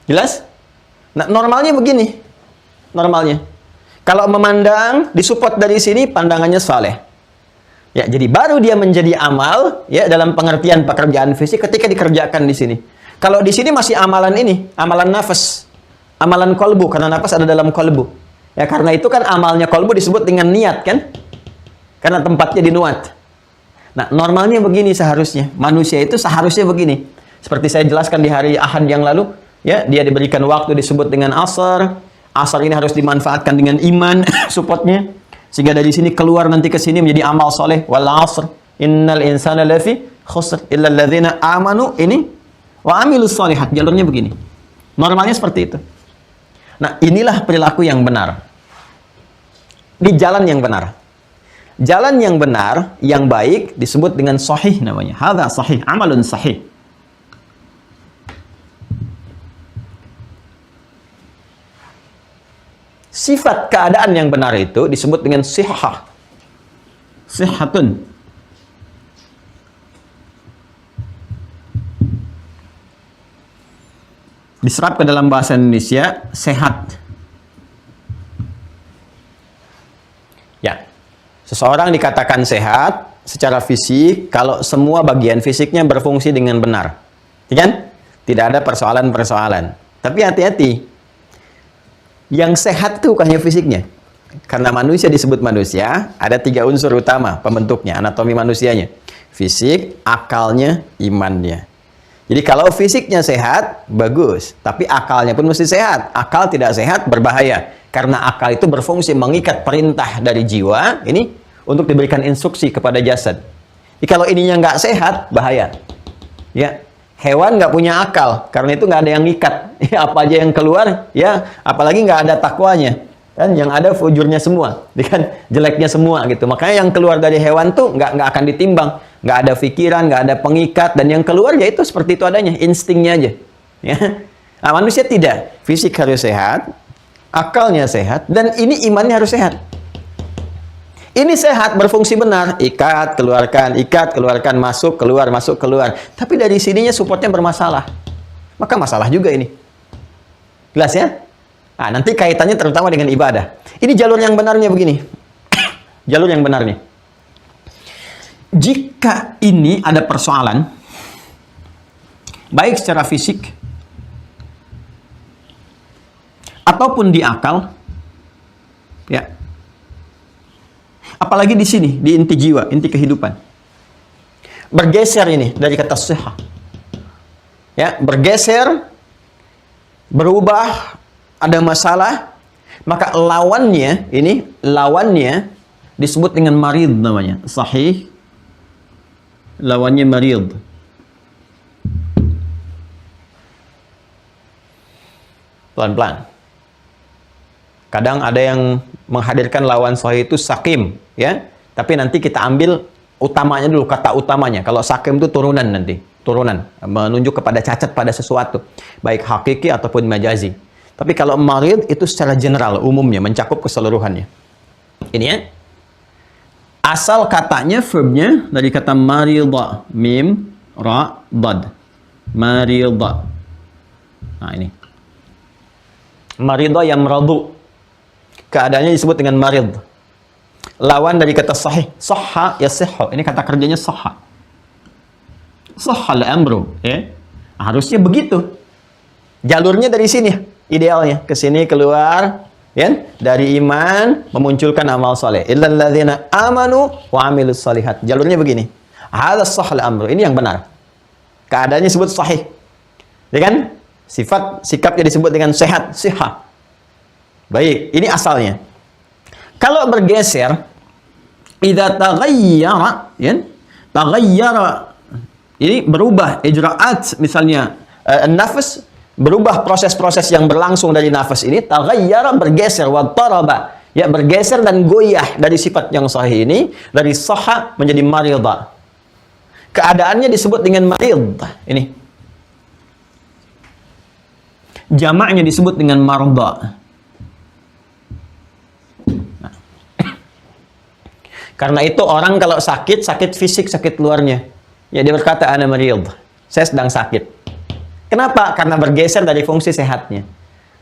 Jelas? Nah, normalnya begini. Normalnya. Kalau memandang, disupport dari sini, pandangannya saleh. Ya, jadi baru dia menjadi amal, ya, dalam pengertian pekerjaan fisik ketika dikerjakan di sini. Kalau di sini masih amalan ini, amalan nafas, amalan kolbu, karena nafas ada dalam kolbu. Ya, karena itu kan amalnya kolbu disebut dengan niat, kan? Karena tempatnya di nuat. Nah, normalnya begini seharusnya. Manusia itu seharusnya begini. Seperti saya jelaskan di hari Ahad yang lalu, ya, dia diberikan waktu disebut dengan asar. Asar ini harus dimanfaatkan dengan iman, supportnya. Sehingga dari sini keluar nanti ke sini menjadi amal soleh. Wal asr, innal insana lafi khusr, illa alladzina amanu, ini wa amilus sholihat, jalurnya begini. Normalnya seperti itu. Nah, inilah perilaku yang benar. Di jalan yang benar. Jalan yang benar, yang baik disebut dengan sahih namanya. Hadza sahih, amalun sahih. Sifat keadaan yang benar itu disebut dengan sihhah. Sihhatun. Diserap ke dalam bahasa Indonesia, sehat. Ya, seseorang dikatakan sehat secara fisik kalau semua bagian fisiknya berfungsi dengan benar. Ya kan? Tidak ada persoalan-persoalan. Tapi hati-hati. Yang sehat itu bukannya fisiknya. Karena manusia disebut manusia, ada 3 unsur utama pembentuknya, anatomi manusianya. Fisik, akalnya, imannya. Jadi kalau fisiknya sehat, bagus. Tapi akalnya pun mesti sehat. Akal tidak sehat, berbahaya. Karena akal itu berfungsi mengikat perintah dari jiwa, ini untuk diberikan instruksi kepada jasad. Jadi kalau ininya nggak sehat, bahaya. Ya, hewan nggak punya akal. Karena itu nggak ada yang ngikat. Ya, apa aja yang keluar, ya, apalagi nggak ada takwanya. Kan yang ada fujurnya semua, kan jeleknya semua gitu. Makanya yang keluar dari hewan tuh nggak akan ditimbang, nggak ada pikiran, nggak ada pengikat, dan yang keluar ya itu seperti itu adanya, instingnya aja. Ya. Nah, manusia tidak, fisik harus sehat, akalnya sehat, dan ini imannya harus sehat. Ini sehat, berfungsi benar, ikat, keluarkan, masuk, keluar. Tapi dari sininya supportnya bermasalah, maka masalah juga ini. Jelas ya? Nah, nanti kaitannya terutama dengan ibadah. Ini jalur yang benarnya begini. Jalur yang benarnya. Jika ini ada persoalan, baik secara fisik, ataupun di akal, ya, apalagi di sini, di inti jiwa, inti kehidupan, bergeser ini dari kata sihah, ya, bergeser, berubah, ada masalah, maka lawannya disebut dengan marid namanya. Sahih, lawannya marid. Pelan-pelan. Kadang ada yang menghadirkan lawan sahih itu sakim, ya. Tapi nanti kita ambil utamanya dulu, kata utamanya. Kalau sakim itu turunan nanti, menunjuk kepada cacat pada sesuatu, baik hakiki ataupun majazi. Tapi kalau marid itu secara general, umumnya, mencakup keseluruhannya. Ini ya. Asal katanya, verbnya, dari kata marida. Mim, ra, dad. Marida. Nah ini. Marida yamradu. keadaannya disebut dengan marid. Lawan dari kata sahih, sahha yasihhu. Ini kata kerjanya sahha. Sahhal amru, ya. Harusnya begitu. Jalurnya dari sini idealnya, ke sini keluar, ya, dari iman memunculkan amal soleh. Illal ladzina amanu wa amilus solihat. Jalurnya begini. Hadza sahhal amru. Ini yang benar. Keadaannya disebut sahih. Ya kan? Sikapnya disebut dengan sehat, sihah. Baik, ini asalnya. Kalau bergeser, idza taghayyara, ya, taghayyara, ini berubah ijra'at, misalnya nafas, berubah proses-proses yang berlangsung dari nafas ini, taghayyara, bergeser, wa taraba, ya, bergeser dan goyah dari sifat yang sahih ini, dari sahha menjadi marida. Keadaannya disebut dengan marid. Ini jamaknya disebut dengan marda. Karena itu orang kalau sakit, sakit fisik, sakit luarnya, ya dia berkata ana marid, saya sedang sakit. Kenapa? Karena bergeser dari fungsi sehatnya.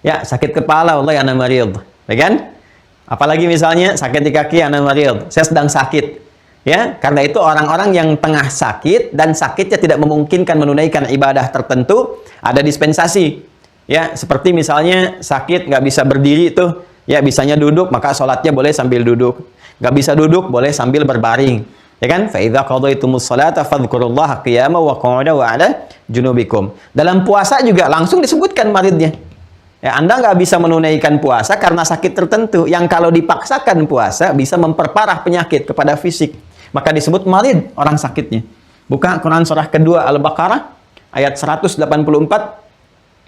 Ya, sakit kepala, wallahi ana marid, ya kan? Apalagi misalnya sakit di kaki, ana marid, saya sedang sakit. Ya, karena itu orang-orang yang tengah sakit dan sakitnya tidak memungkinkan menunaikan ibadah tertentu, ada dispensasi. Ya, seperti misalnya sakit nggak bisa berdiri itu, ya bisanya duduk, maka sholatnya boleh sambil duduk. Nggak bisa duduk, boleh sambil berbaring. Ya kan? Fa idza qadaytumus sholata fadhkurullaha qiyaman wa qu'udan wa 'ala junubikum. Dalam puasa juga langsung disebutkan maridnya. Ya, Anda nggak bisa menunaikan puasa karena sakit tertentu yang kalau dipaksakan puasa bisa memperparah penyakit kepada fisik. Maka disebut marid orang sakitnya. Buka Quran surah kedua Al-Baqarah ayat 184.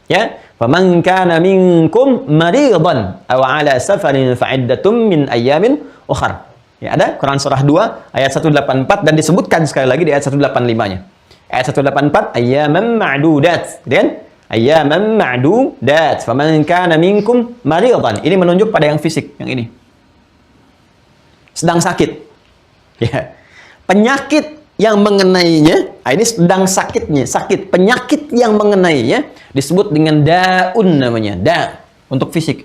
Ya, faman kana minkum maridan aw ala safarin fa'iddatum min ayyamin ukhra. Ya, ada Quran surah 2 ayat 184 dan disebutkan sekali lagi di ayat 185-nya. Ayat 184 ayyaman ma'dudat. Dan ayyaman ma'dudat. Faman kana minkum maridan. Ini menunjuk pada yang fisik, yang ini. Sedang sakit. Ya. Penyakit yang mengenainya, ini sedang sakitnya, sakit. Penyakit yang mengenainya disebut dengan daun namanya. Da untuk fisik.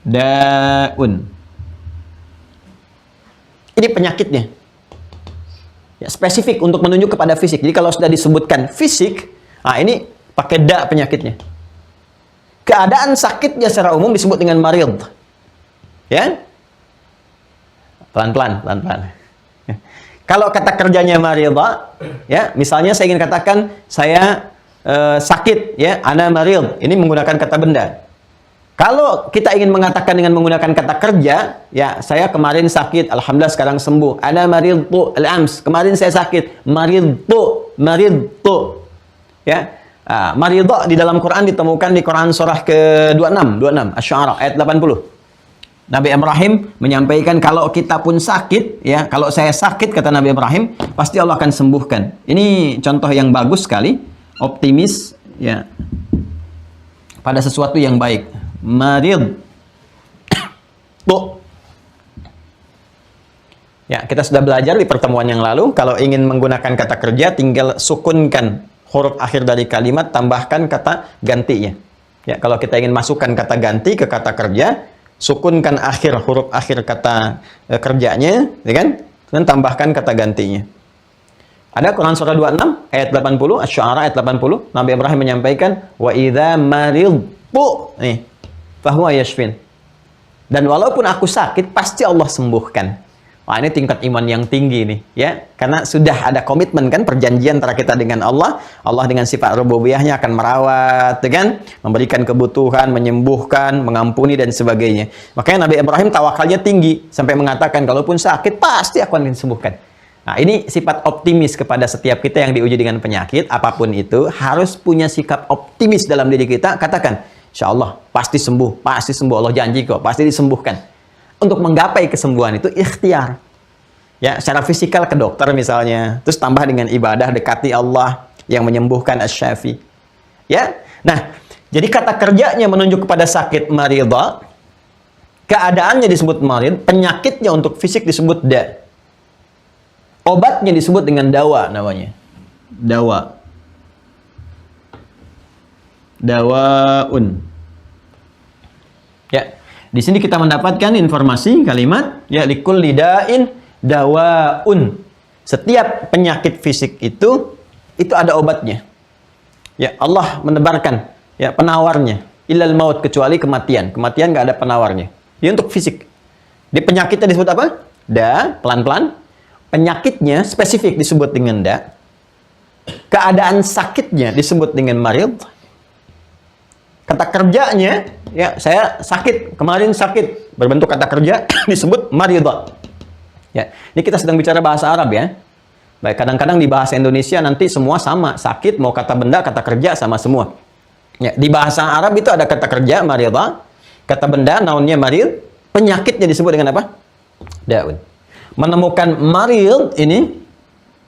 Daun. Ini penyakitnya. Ya, spesifik untuk menunjuk kepada fisik. Jadi kalau sudah disebutkan fisik, nah ini pakai da penyakitnya. Keadaan sakitnya secara umum disebut dengan marid. Ya. Pelan-pelan, pelan-pelan. Kalau kata kerjanya marida, ya, misalnya saya ingin katakan saya sakit, ya, ana marid. Ini menggunakan kata benda. Kalau kita ingin mengatakan dengan menggunakan kata kerja, ya, saya kemarin sakit, alhamdulillah sekarang sembuh. Ana maridtu al-ams. Kemarin saya sakit, maridtu. Ya. Marida di dalam Quran ditemukan di Quran surah ke-26, Asy-Syu'ara ayat 80. Nabi Ibrahim menyampaikan kalau kita pun sakit, ya, kalau saya sakit kata Nabi Ibrahim, pasti Allah akan sembuhkan. Ini contoh yang bagus sekali, optimis, ya, pada sesuatu yang baik. Marid. Tuh. Ya, kita sudah belajar di pertemuan yang lalu, kalau ingin menggunakan kata kerja tinggal sukunkan huruf akhir dari kalimat, tambahkan kata gantinya. Ya, kalau kita ingin masukkan kata ganti ke kata kerja, sukunkan huruf akhir kata kerjanya, ya kan? Dan tambahkan kata gantinya. Ada Quran surah 26 ayat 80, Asy-Syu'ara ayat 80, Nabi Ibrahim menyampaikan wa idza maridtu, nih, fahuwa yashfin. Dan walaupun aku sakit, pasti Allah sembuhkan. Wah, ini tingkat iman yang tinggi nih, ya. Karena sudah ada komitmen kan, perjanjian antara kita dengan Allah. Allah dengan sifat rububiyahnya akan merawat, ya kan? Memberikan kebutuhan, menyembuhkan, mengampuni dan sebagainya. Makanya Nabi Ibrahim tawakalnya tinggi sampai mengatakan kalaupun sakit pasti aku akan disembuhkan. Nah, ini sifat optimis kepada setiap kita yang diuji dengan penyakit apapun itu, harus punya sikap optimis dalam diri kita. Katakan, insyaallah pasti sembuh, Allah janji kok, pasti disembuhkan. Untuk menggapai kesembuhan itu ikhtiar. Ya, secara fisikal ke dokter misalnya, terus tambah dengan ibadah, dekati Allah yang menyembuhkan asy-syafi. Ya. Nah, jadi kata kerjanya menunjuk kepada sakit marida, keadaannya disebut marid, penyakitnya untuk fisik disebut da. Obatnya disebut dengan dawa namanya. Dawa. Dawaun. Ya. di sini kita mendapatkan informasi kalimat ya likulli da'in dawaun. Setiap penyakit fisik itu ada obatnya. Ya, Allah menebarkan ya penawarnya. Illal maut, kecuali kematian. Kematian nggak ada penawarnya. Ini untuk fisik. Di penyakitnya disebut apa? Da, pelan-pelan. Penyakitnya spesifik disebut dengan da. Keadaan sakitnya disebut dengan marid. Kata kerjanya, ya saya sakit, kemarin sakit, berbentuk kata kerja disebut maridah. Ya, ini kita sedang bicara bahasa Arab ya. Baik, kadang-kadang di bahasa Indonesia nanti semua sama, sakit mau kata benda, kata kerja sama semua. Ya, di bahasa Arab itu ada kata kerja maridah, kata benda naunnya marid, penyakitnya disebut dengan apa? Daun. Menemukan marid ini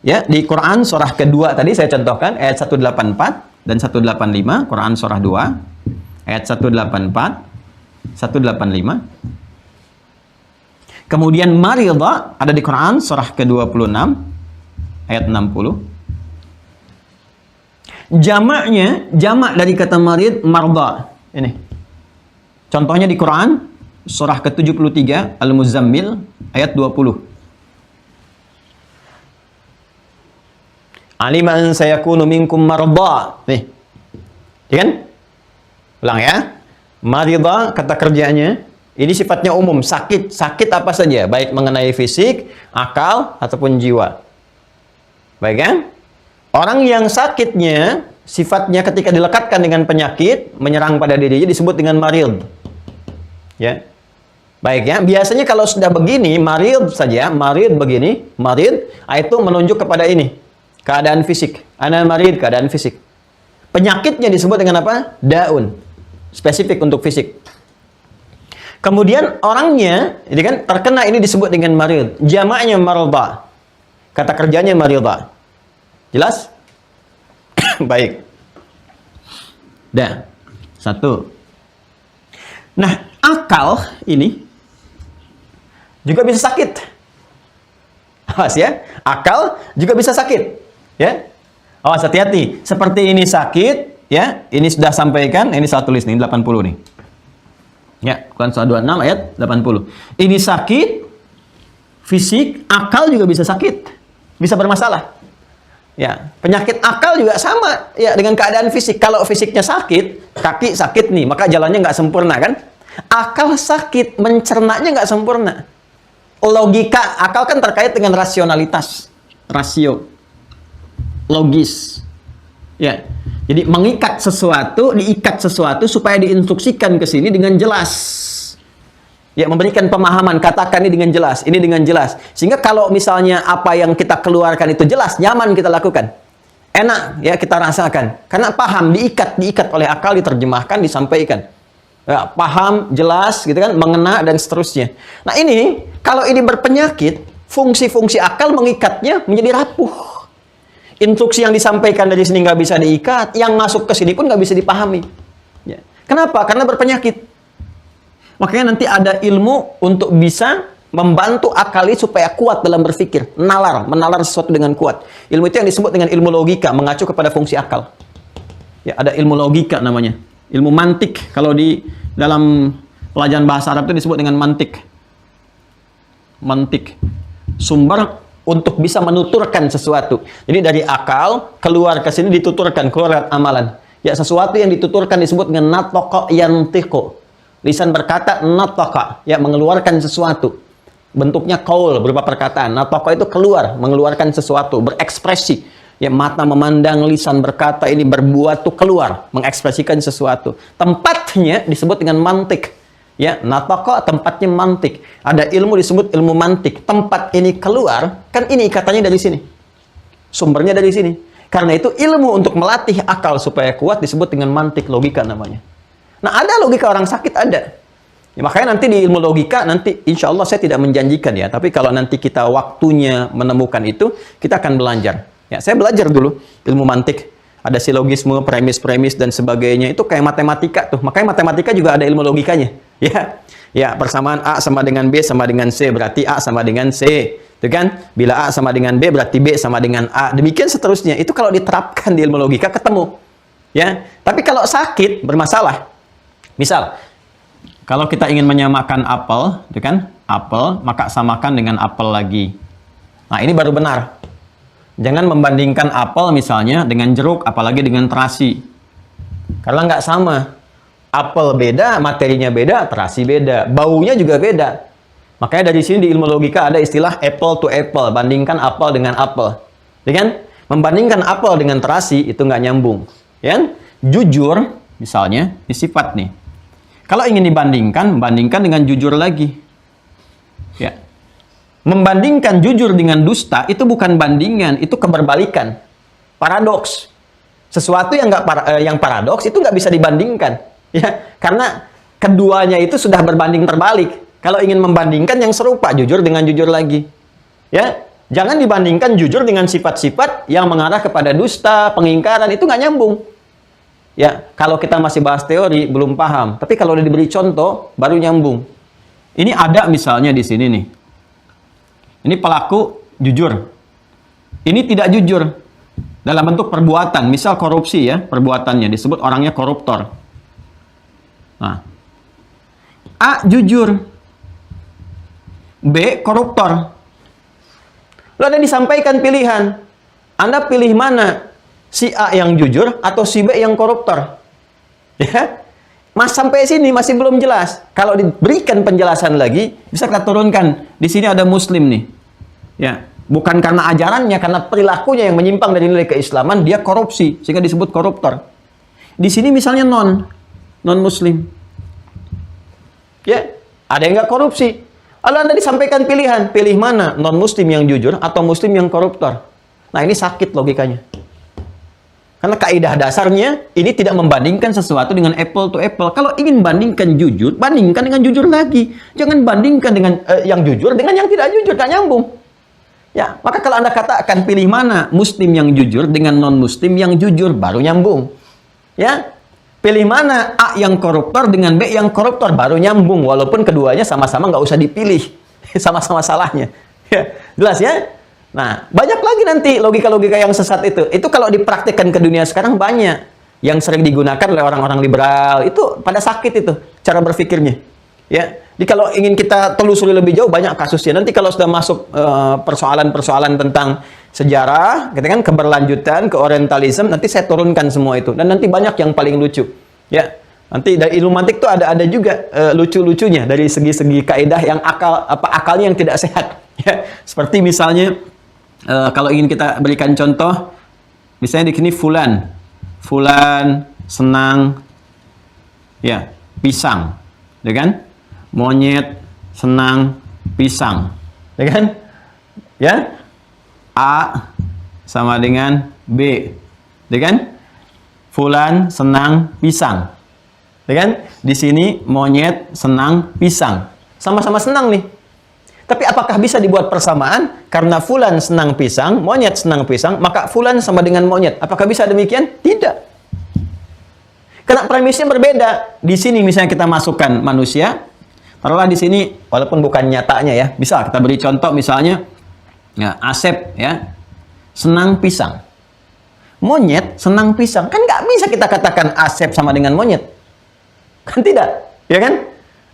ya di Quran surah kedua tadi saya contohkan ayat 184 dan 185, Quran surah 2 ayat 184 185. Kemudian maridah ada di Quran surah ke-26 ayat 60. Jamak dari kata marid marda. Ini. Contohnya di Quran surah ke-73 Al-Muzammil ayat 20. Alima an sayakunu minkum marda. Nih. Ya kan? Ulang ya. Marida kata kerjanya ini sifatnya umum, sakit. Sakit apa saja, baik mengenai fisik, akal ataupun jiwa. Baik kan? Orang yang sakitnya sifatnya ketika dilekatkan dengan penyakit menyerang pada dirinya disebut dengan marid. Ya. Baik ya. Biasanya kalau sudah begini, marid saja, marid begini, marid itu menunjuk kepada ini. Keadaan fisik. Ana marid, keadaan fisik. Penyakitnya disebut dengan apa? Daun. Spesifik untuk fisik. Kemudian orangnya, ini kan terkena ini disebut dengan marid. Jamaknya marda. Kata kerjanya marida. Jelas? Baik. Dah. Satu. Nah, akal ini juga bisa sakit. Awas ya. Akal juga bisa sakit. Ya. Awas, hati-hati. Seperti ini sakit, ya. Ini sudah sampaikan, ini saya tulis nih 80 nih. Ya, Quran surah 26 ayat 80. Ini sakit fisik, akal juga bisa sakit. Bisa bermasalah. Ya, penyakit akal juga sama ya dengan keadaan fisik. Kalau fisiknya sakit, kaki sakit nih, maka jalannya nggak sempurna kan? Akal sakit, mencernanya nggak sempurna. Logika, akal kan terkait dengan rasionalitas, rasio, logis. Ya. Jadi mengikat sesuatu, diikat sesuatu supaya diinstruksikan ke sini dengan jelas. Ya, memberikan pemahaman, katakan ini dengan jelas, ini dengan jelas. Sehingga kalau misalnya apa yang kita keluarkan itu jelas, nyaman kita lakukan. Enak ya kita rasakan. Karena paham, diikat oleh akal, diterjemahkan, disampaikan. Ya, paham, jelas gitu kan, mengena dan seterusnya. Nah, ini kalau ini berpenyakit, fungsi-fungsi akal mengikatnya menjadi rapuh. Instruksi yang disampaikan dari sini nggak bisa diikat, yang masuk ke sini pun nggak bisa dipahami. Ya. Kenapa? Karena berpenyakit. Makanya nanti ada ilmu untuk bisa membantu akali supaya kuat dalam berpikir, menalar sesuatu dengan kuat. Ilmu itu yang disebut dengan ilmu logika, mengacu kepada fungsi akal. Ya, ada ilmu logika namanya, ilmu mantik. Kalau di dalam pelajaran bahasa Arab itu disebut dengan mantik. Mantik, sumber untuk bisa menuturkan sesuatu. Jadi dari akal keluar ke sini dituturkan, keluar amalan. Ya, sesuatu yang dituturkan disebut dengan nataqa yantiqu. Lisan berkata, nataqa, ya mengeluarkan sesuatu. Bentuknya qaul, berupa perkataan. Nataqa itu keluar, mengeluarkan sesuatu, berekspresi. Ya, mata memandang, lisan berkata, ini berbuat tuh keluar, mengekspresikan sesuatu. Tempatnya disebut dengan mantik. Ya, nataqa tempatnya mantik. Ada ilmu disebut ilmu mantik. Tempat ini keluar, kan ini ikatannya dari sini. Sumbernya dari sini. Karena itu ilmu untuk melatih akal supaya kuat disebut dengan mantik, logika namanya. Nah, ada logika orang sakit, ada. Ya, makanya nanti di ilmu logika, nanti insya Allah saya tidak menjanjikan ya. Tapi kalau nanti kita waktunya menemukan itu, kita akan belajar. Ya, saya belajar dulu ilmu mantik. Ada silogisme, premis-premis dan sebagainya. Itu kayak matematika tuh. Makanya matematika juga ada ilmu logikanya. Ya, ya, persamaan A sama dengan B sama dengan C, berarti A sama dengan C. Itu kan? Bila A sama dengan B, berarti B sama dengan A. Demikian seterusnya. Itu kalau diterapkan di ilmu logika ketemu. Ya. Tapi kalau sakit, bermasalah. Misal, Kalau kita ingin menyamakan apel, itu kan? Apel, maka samakan dengan apel lagi. Nah, ini baru benar. Jangan membandingkan apel misalnya dengan jeruk, apalagi dengan terasi. Karena nggak sama. Apel beda, materinya beda, terasi beda. Baunya juga beda. Makanya dari sini di ilmu logika ada istilah apple to apple. Bandingkan apel dengan apel. Ya kan? Membandingkan apel dengan terasi itu nggak nyambung. Ya kan? Jujur, misalnya, ini sifat nih. Kalau ingin dibandingkan, bandingkan dengan jujur lagi. Ya. Membandingkan jujur dengan dusta itu bukan bandingan, itu keberbalikan. Paradoks. Sesuatu yang yang paradoks itu nggak bisa dibandingkan. Ya, karena keduanya itu sudah berbanding terbalik. Kalau ingin membandingkan yang serupa, jujur dengan jujur lagi. Ya, jangan dibandingkan jujur dengan sifat-sifat yang mengarah kepada dusta, pengingkaran, itu nggak nyambung. Ya, kalau kita masih bahas teori, belum paham. Tapi kalau udah diberi contoh, baru nyambung. Ini ada misalnya di sini nih. Ini pelaku jujur. Ini tidak jujur. Dalam bentuk perbuatan. Misal korupsi ya, perbuatannya. Disebut orangnya koruptor. Nah. A jujur. B koruptor. Lalu ada disampaikan pilihan. Anda pilih mana? Si A yang jujur atau si B yang koruptor? Ya, Mas sampai sini masih belum jelas. Kalau diberikan penjelasan lagi, bisa kita turunkan. Di sini ada Muslim nih. Ya, bukan karena ajarannya, karena perilakunya yang menyimpang dari nilai keislaman, dia korupsi sehingga disebut koruptor. Di sini misalnya non Muslim. Ya, ada yang nggak korupsi. Lalu Anda disampaikan pilihan, pilih mana? Non Muslim yang jujur atau Muslim yang koruptor? Nah, ini sakit logikanya. Karena kaidah dasarnya, ini tidak membandingkan sesuatu dengan apple to apple. Kalau ingin bandingkan jujur, bandingkan dengan jujur lagi. Jangan bandingkan dengan yang jujur dengan yang tidak jujur, gak nyambung. Ya, maka kalau Anda katakan pilih mana Muslim yang jujur dengan non-Muslim yang jujur, baru nyambung. Ya, pilih mana A yang koruptor dengan B yang koruptor, baru nyambung. Walaupun keduanya sama-sama nggak usah dipilih. Sama-sama salahnya. Ya, jelas ya? Nah, banyak lagi nanti logika-logika yang sesat itu. Itu kalau dipraktikkan ke dunia sekarang banyak. Yang sering digunakan oleh orang-orang liberal. Itu pada sakit itu, cara berpikirnya. Ya, jadi kalau ingin kita telusuri lebih jauh, banyak kasusnya. Nanti kalau sudah masuk persoalan-persoalan tentang sejarah, gitu kan, keberlanjutan, ke orientalisme, nanti saya turunkan semua itu. Dan nanti banyak yang paling lucu. Ya, nanti dari ilmu mantik tuh ada juga lucu-lucunya dari segi-segi kaidah yang akalnya yang tidak sehat. Ya, seperti misalnya kalau ingin kita berikan contoh, misalnya di sini fulan senang ya pisang, ya kan? Monyet senang pisang, ya kan? Ya, A sama dengan B, ya kan? Fulan senang pisang, ya kan? Di sini monyet senang pisang, sama-sama senang nih. Tapi apakah bisa dibuat persamaan? Karena fulan senang pisang, monyet senang pisang, maka fulan sama dengan monyet. Apakah bisa demikian? Tidak. Karena premisnya berbeda. Di sini misalnya kita masukkan manusia, taruhlah di sini, walaupun bukan nyatanya ya, bisa kita beri contoh misalnya, ya, Asep ya, senang pisang. Monyet senang pisang. Kan nggak bisa kita katakan Asep sama dengan monyet. Kan tidak, ya kan?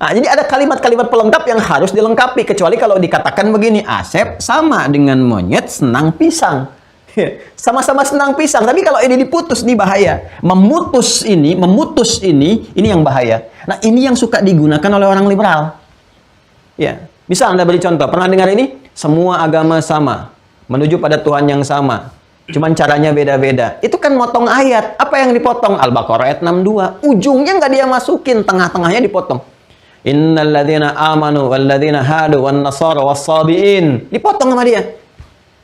Nah, jadi ada kalimat-kalimat pelengkap yang harus dilengkapi. Kecuali kalau dikatakan begini, Asep sama dengan monyet senang pisang. Sama-sama senang pisang. Tapi kalau ini diputus, ini bahaya. Memutus ini yang bahaya. Nah, ini yang suka digunakan oleh orang liberal. Ya, bisa Anda beri contoh. Pernah dengar ini? Semua agama sama. Menuju pada Tuhan yang sama. Cuman caranya beda-beda. Itu kan motong ayat. Apa yang dipotong? Al-Baqarah ayat 62. Ujungnya nggak dia masukin. Tengah-tengahnya dipotong. Innal ladzina amanu wal ladzina hadu wan nasara was-sabiin. Dipotong sama dia.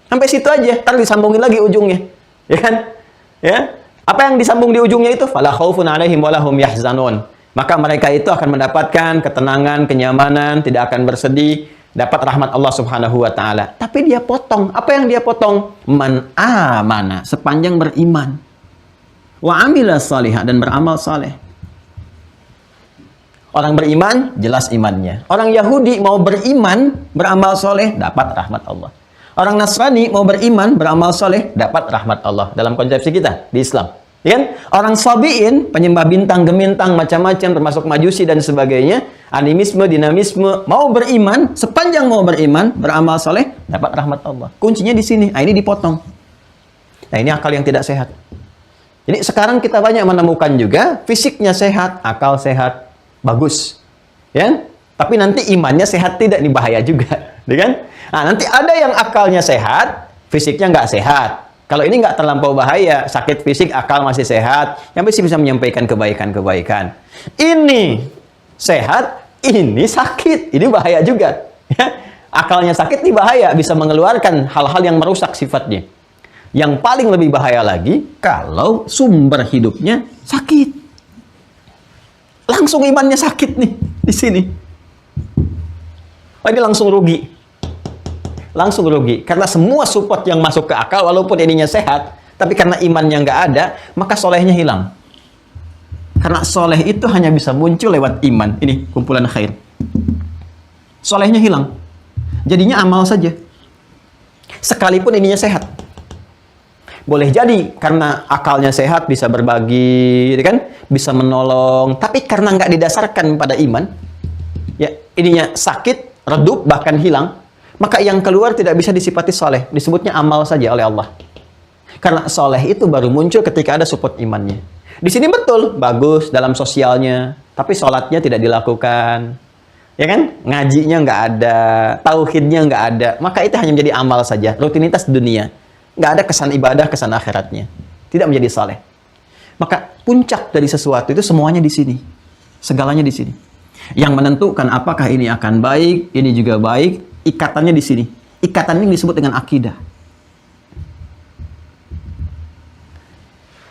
Sampai situ aja, ntar disambungin lagi ujungnya. Ya kan? Ya. Apa yang disambung di ujungnya itu? Fala khaufun 'alaihim wa lahum yahzanun. Maka mereka itu akan mendapatkan ketenangan, kenyamanan, tidak akan bersedih, dapat rahmat Allah Subhanahu wa taala. Tapi dia potong. Apa yang dia potong? Man amana, sepanjang beriman. Wa amila salihah, dan beramal saleh. Orang beriman, jelas imannya. Orang Yahudi mau beriman, beramal soleh, dapat rahmat Allah. Orang Nasrani mau beriman, beramal soleh, dapat rahmat Allah. Dalam konsepsi kita, di Islam. Ya kan? Orang Sabi'in, penyembah bintang, gemintang, macam-macam, termasuk Majusi dan sebagainya, animisme, dinamisme, mau beriman, sepanjang mau beriman, beramal soleh, dapat rahmat Allah. Kuncinya di sini. Nah, ini dipotong. Nah, ini akal yang tidak sehat. Jadi sekarang kita banyak menemukan juga fisiknya sehat, akal sehat, bagus, ya. Tapi nanti imannya sehat tidak, ini bahaya juga, ya kan? Nah, nanti ada yang akalnya sehat, fisiknya nggak sehat. Kalau ini nggak terlampau bahaya, sakit fisik, akal masih sehat, yang masih bisa menyampaikan kebaikan-kebaikan. Ini sehat, ini sakit, ini bahaya juga. Ya? Akalnya sakit ini bahaya, bisa mengeluarkan hal-hal yang merusak sifatnya. Yang paling lebih bahaya lagi, kalau sumber hidupnya sakit. Langsung imannya sakit nih, di sini. Oh, ini langsung rugi. Langsung rugi. Karena semua support yang masuk ke akal, walaupun ininya sehat, tapi karena imannya nggak ada, maka solehnya hilang. Karena soleh itu hanya bisa muncul lewat iman. Ini kumpulan khair. Solehnya hilang. Jadinya amal saja. Sekalipun ininya sehat. Boleh jadi karena akalnya sehat, bisa berbagi, kan? Bisa menolong. Tapi karena nggak didasarkan pada iman, ya ininya sakit, redup, bahkan hilang, maka yang keluar tidak bisa disifati soleh. Disebutnya amal saja oleh Allah. Karena soleh itu baru muncul ketika ada support imannya. Di sini betul, bagus dalam sosialnya, tapi sholatnya tidak dilakukan. Ya kan? Ngajinya nggak ada, tauhidnya nggak ada. Maka itu hanya menjadi amal saja, rutinitas dunia. Nggak ada kesan ibadah, kesan akhiratnya. Tidak menjadi saleh. Maka puncak dari sesuatu itu semuanya di sini. Segalanya di sini. Yang menentukan apakah ini akan baik, ini juga baik, ikatannya di sini. Ikatan ini disebut dengan akidah.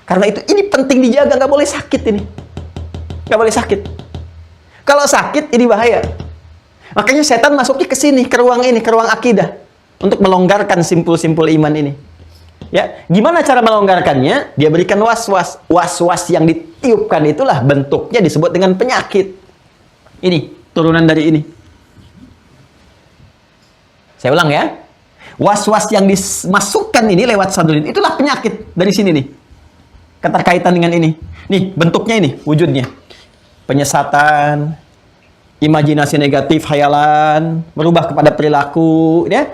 Karena itu ini penting dijaga, nggak boleh sakit ini. Nggak boleh sakit. Kalau sakit ini bahaya. Makanya setan masuknya ke sini, ke ruang ini, ke ruang akidah. Untuk melonggarkan simpul-simpul iman ini. Ya, gimana cara melonggarkannya? Dia berikan was-was. Was-was yang ditiupkan itulah bentuknya disebut dengan penyakit. Ini, turunan dari ini. Saya ulang ya. Was-was yang dimasukkan ini lewat sadrin, itulah penyakit dari sini nih. Keterkaitan dengan ini. Nih, bentuknya ini, wujudnya. Penyesatan, imajinasi negatif, hayalan, berubah kepada perilaku, ya.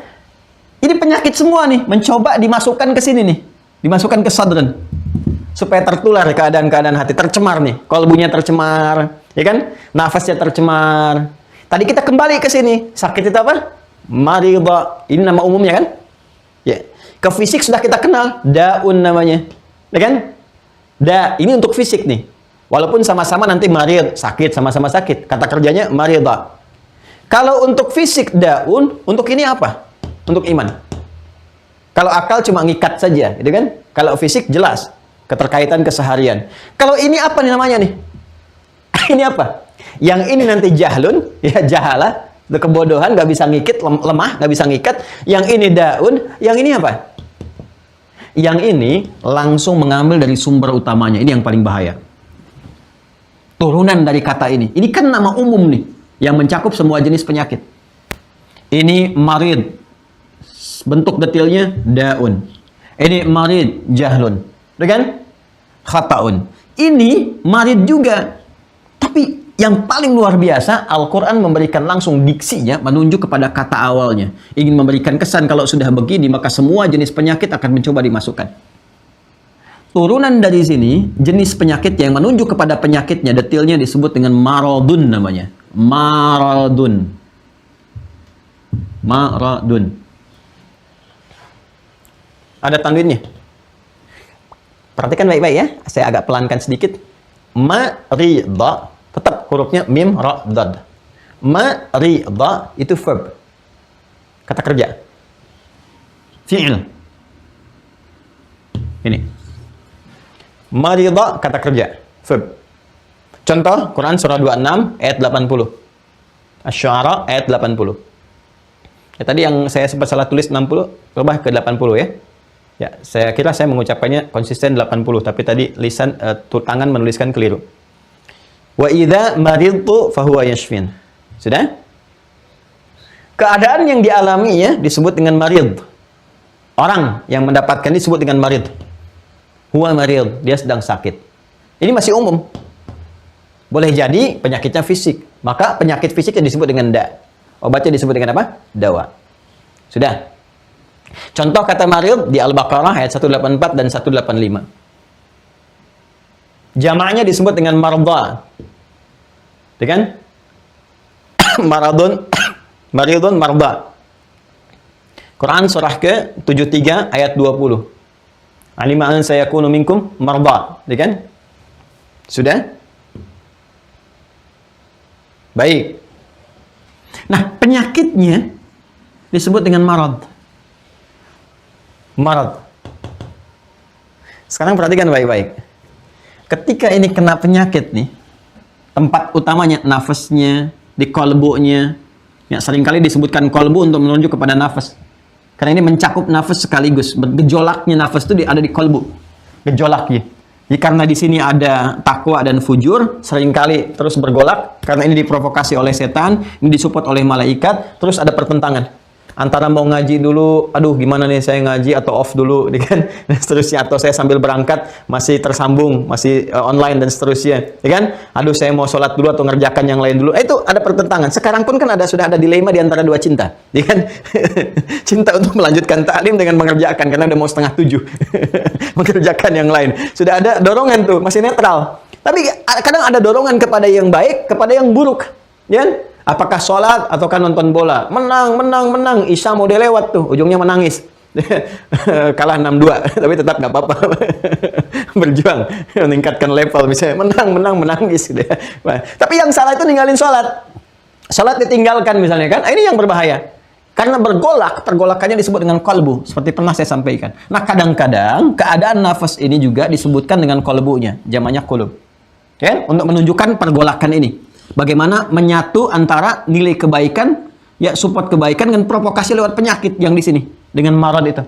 Ini penyakit semua nih, mencoba dimasukkan ke sini nih. Dimasukkan ke sadran. Supaya tertular keadaan-keadaan hati, tercemar nih. Kolbunya tercemar, ya kan? Nafasnya tercemar. Tadi kita kembali ke sini. Sakit itu apa? Maridha. Ini nama umumnya kan? Ya. Ke fisik sudah kita kenal, daun namanya. Ya kan? Ini untuk fisik nih. Walaupun sama-sama nanti marid, sakit, sama-sama sakit. Kata kerjanya maridha. Kalau untuk fisik daun, untuk ini apa? Untuk iman. Kalau akal cuma ngikat saja, gitu kan? Kalau fisik jelas, keterkaitan keseharian. Kalau ini apa nih namanya nih? Ini apa? Yang ini nanti jahlun, ya jahalah, itu kebodohan, nggak bisa ngikit, lemah, nggak bisa ngikat. Yang ini daun, yang ini apa? Yang ini langsung mengambil dari sumber utamanya. Ini yang paling bahaya. Turunan dari kata ini. Ini kan nama umum nih, yang mencakup semua jenis penyakit. Ini marid. Bentuk detailnya daun. Ini marid jahlun. Kan? Khata'un. Ini marid juga. Tapi yang paling luar biasa, Al-Quran memberikan langsung diksinya menunjuk kepada kata awalnya. Ingin memberikan kesan kalau sudah begini, maka semua jenis penyakit akan mencoba dimasukkan. Turunan dari sini, jenis penyakit yang menunjuk kepada penyakitnya, detailnya disebut dengan maradun namanya. Maradun. Maradun. Ada tanwinnya. Perhatikan baik-baik ya. Saya agak pelankan sedikit. Maridha. Tetap hurufnya mim, ra, dad. Maridha itu verb. Kata kerja. Fi'il. Ini. Maridha kata kerja. Verb. Contoh, Quran surah 26 ayat 80. Asy-Syu'ara ayat 80. Ya, tadi yang saya sempat salah tulis 60, rubah ke 80 ya. Ya, saya kira saya mengucapkannya konsisten 80, tapi tadi lisan tangan menuliskan keliru. Wa idza maridtu fahuwa yashfin. Sudah? Keadaan yang dialami ya disebut dengan marid. Orang yang mendapatkan disebut dengan marid. huwa marid, dia sedang sakit. Ini masih umum. Boleh jadi penyakitnya fisik. Maka penyakit fisik yang disebut dengan da. Obatnya disebut dengan apa? Dawa. Sudah. Contoh kata marid di Al-Baqarah ayat 184 dan 185. Jamaknya disebut dengan marda. Itu kan? Maradun, maridun, marda. Quran surah ke-73 ayat 20. Alima an sayakunu minkum marda. Itu kan? Sudah? Baik. Nah, penyakitnya disebut dengan marad. Marad. Sekarang perhatikan baik-baik. Ketika ini kena penyakit nih, tempat utamanya nafasnya, di kolbunya. Ya, seringkali disebutkan kolbu untuk menunjuk kepada nafas. Karena ini mencakup nafas sekaligus. Gejolaknya nafas itu ada di kolbu. Gejolaknya. Jadi karena di sini ada takwa dan fujur, seringkali terus bergolak. Karena ini diprovokasi oleh setan, ini disupport oleh malaikat, terus ada pertentangan. Antara mau ngaji dulu, aduh gimana nih saya ngaji atau off dulu, kan? Dan seterusnya. Atau saya sambil berangkat masih tersambung, masih online dan seterusnya, kan? Aduh saya mau sholat dulu atau ngerjakan yang lain dulu. Itu ada pertentangan. Sekarang pun kan sudah ada dilema di antara dua cinta, kan? Cinta untuk melanjutkan taklim dengan mengerjakan karena udah mau 6:30, mengerjakan yang lain. Sudah ada dorongan tuh, masih netral. Tapi kadang ada dorongan kepada yang baik, kepada yang buruk, kan? Apakah sholat ataukah nonton bola? Menang. Isya mau dia lewat tuh, ujungnya menangis. Kalah 6-2, tapi tetap nggak apa-apa. Berjuang, meningkatkan level misalnya. Menangis. Tapi yang salah itu ninggalin sholat. Sholat ditinggalkan misalnya kan. Ini yang berbahaya. Karena pergolakannya disebut dengan kolbu. Seperti pernah saya sampaikan. Nah, kadang-kadang keadaan nafas ini juga disebutkan dengan kolbunya. Jamaknya kulub. Ya, untuk menunjukkan pergolakan ini. Bagaimana menyatu antara nilai kebaikan, ya support kebaikan dengan provokasi lewat penyakit yang di sini dengan marad itu.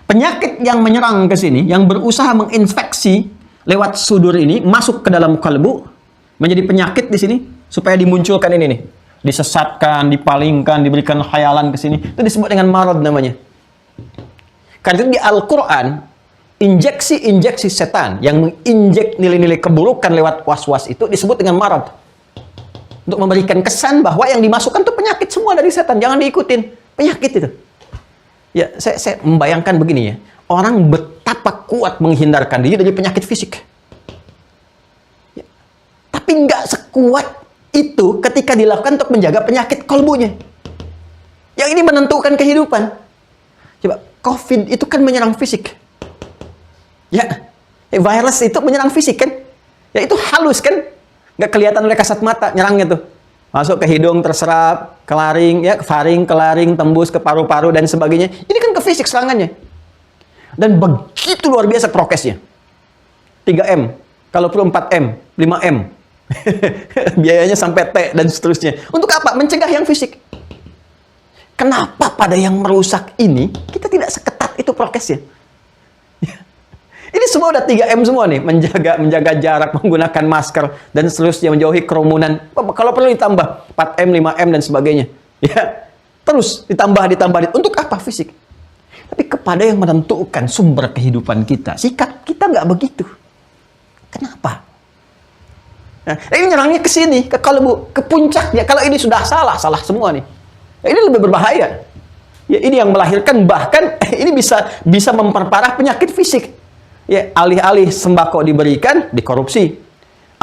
Penyakit yang menyerang ke sini, yang berusaha menginfeksi lewat sudur ini masuk ke dalam kalbu, menjadi penyakit di sini supaya dimunculkan ini nih, disesatkan, dipalingkan, diberikan khayalan ke sini. Itu disebut dengan marad namanya. Karena itu di Al-Qur'an injeksi-injeksi setan yang menginjek nilai-nilai keburukan lewat was-was itu disebut dengan marad. Untuk memberikan kesan bahwa yang dimasukkan itu penyakit semua dari setan. Jangan diikutin. Penyakit itu. Ya, saya membayangkan begini ya. Orang betapa kuat menghindarkan diri dari penyakit fisik. Ya. Tapi nggak sekuat itu ketika dilakukan untuk menjaga penyakit kolbunya. Yang ini menentukan kehidupan. Coba, COVID itu kan menyerang fisik. Ya, virus itu menyerang fisik kan. Ya, itu halus kan. Nggak kelihatan oleh kasat mata nyerangnya tuh. Masuk ke hidung terserap, ke laring, ya, ke faring, ke laring, tembus ke paru-paru dan sebagainya. Ini kan ke fisik serangannya. Dan begitu luar biasa prokesnya. 3M, kalau perlu 4M, 5M. Biayanya sampai T dan seterusnya. Untuk apa? Mencegah yang fisik. Kenapa pada yang merusak ini kita tidak seketat itu prokesnya? Ini semua udah 3M semua nih, menjaga jarak, menggunakan masker dan seterusnya, menjauhi kerumunan. Kalau perlu ditambah 4M, 5M dan sebagainya. Ya. Terus ditambah untuk apa fisik? Tapi kepada yang menentukan sumber kehidupan kita, sikap kita nggak begitu. Kenapa? Nah, ini nyerangnya ke sini, ke kalbu, ke puncaknya. Kalau ini sudah salah semua nih. Ini lebih berbahaya. Ya, ini yang melahirkan bahkan ini bisa memperparah penyakit fisik. Ya, alih-alih sembako diberikan, dikorupsi.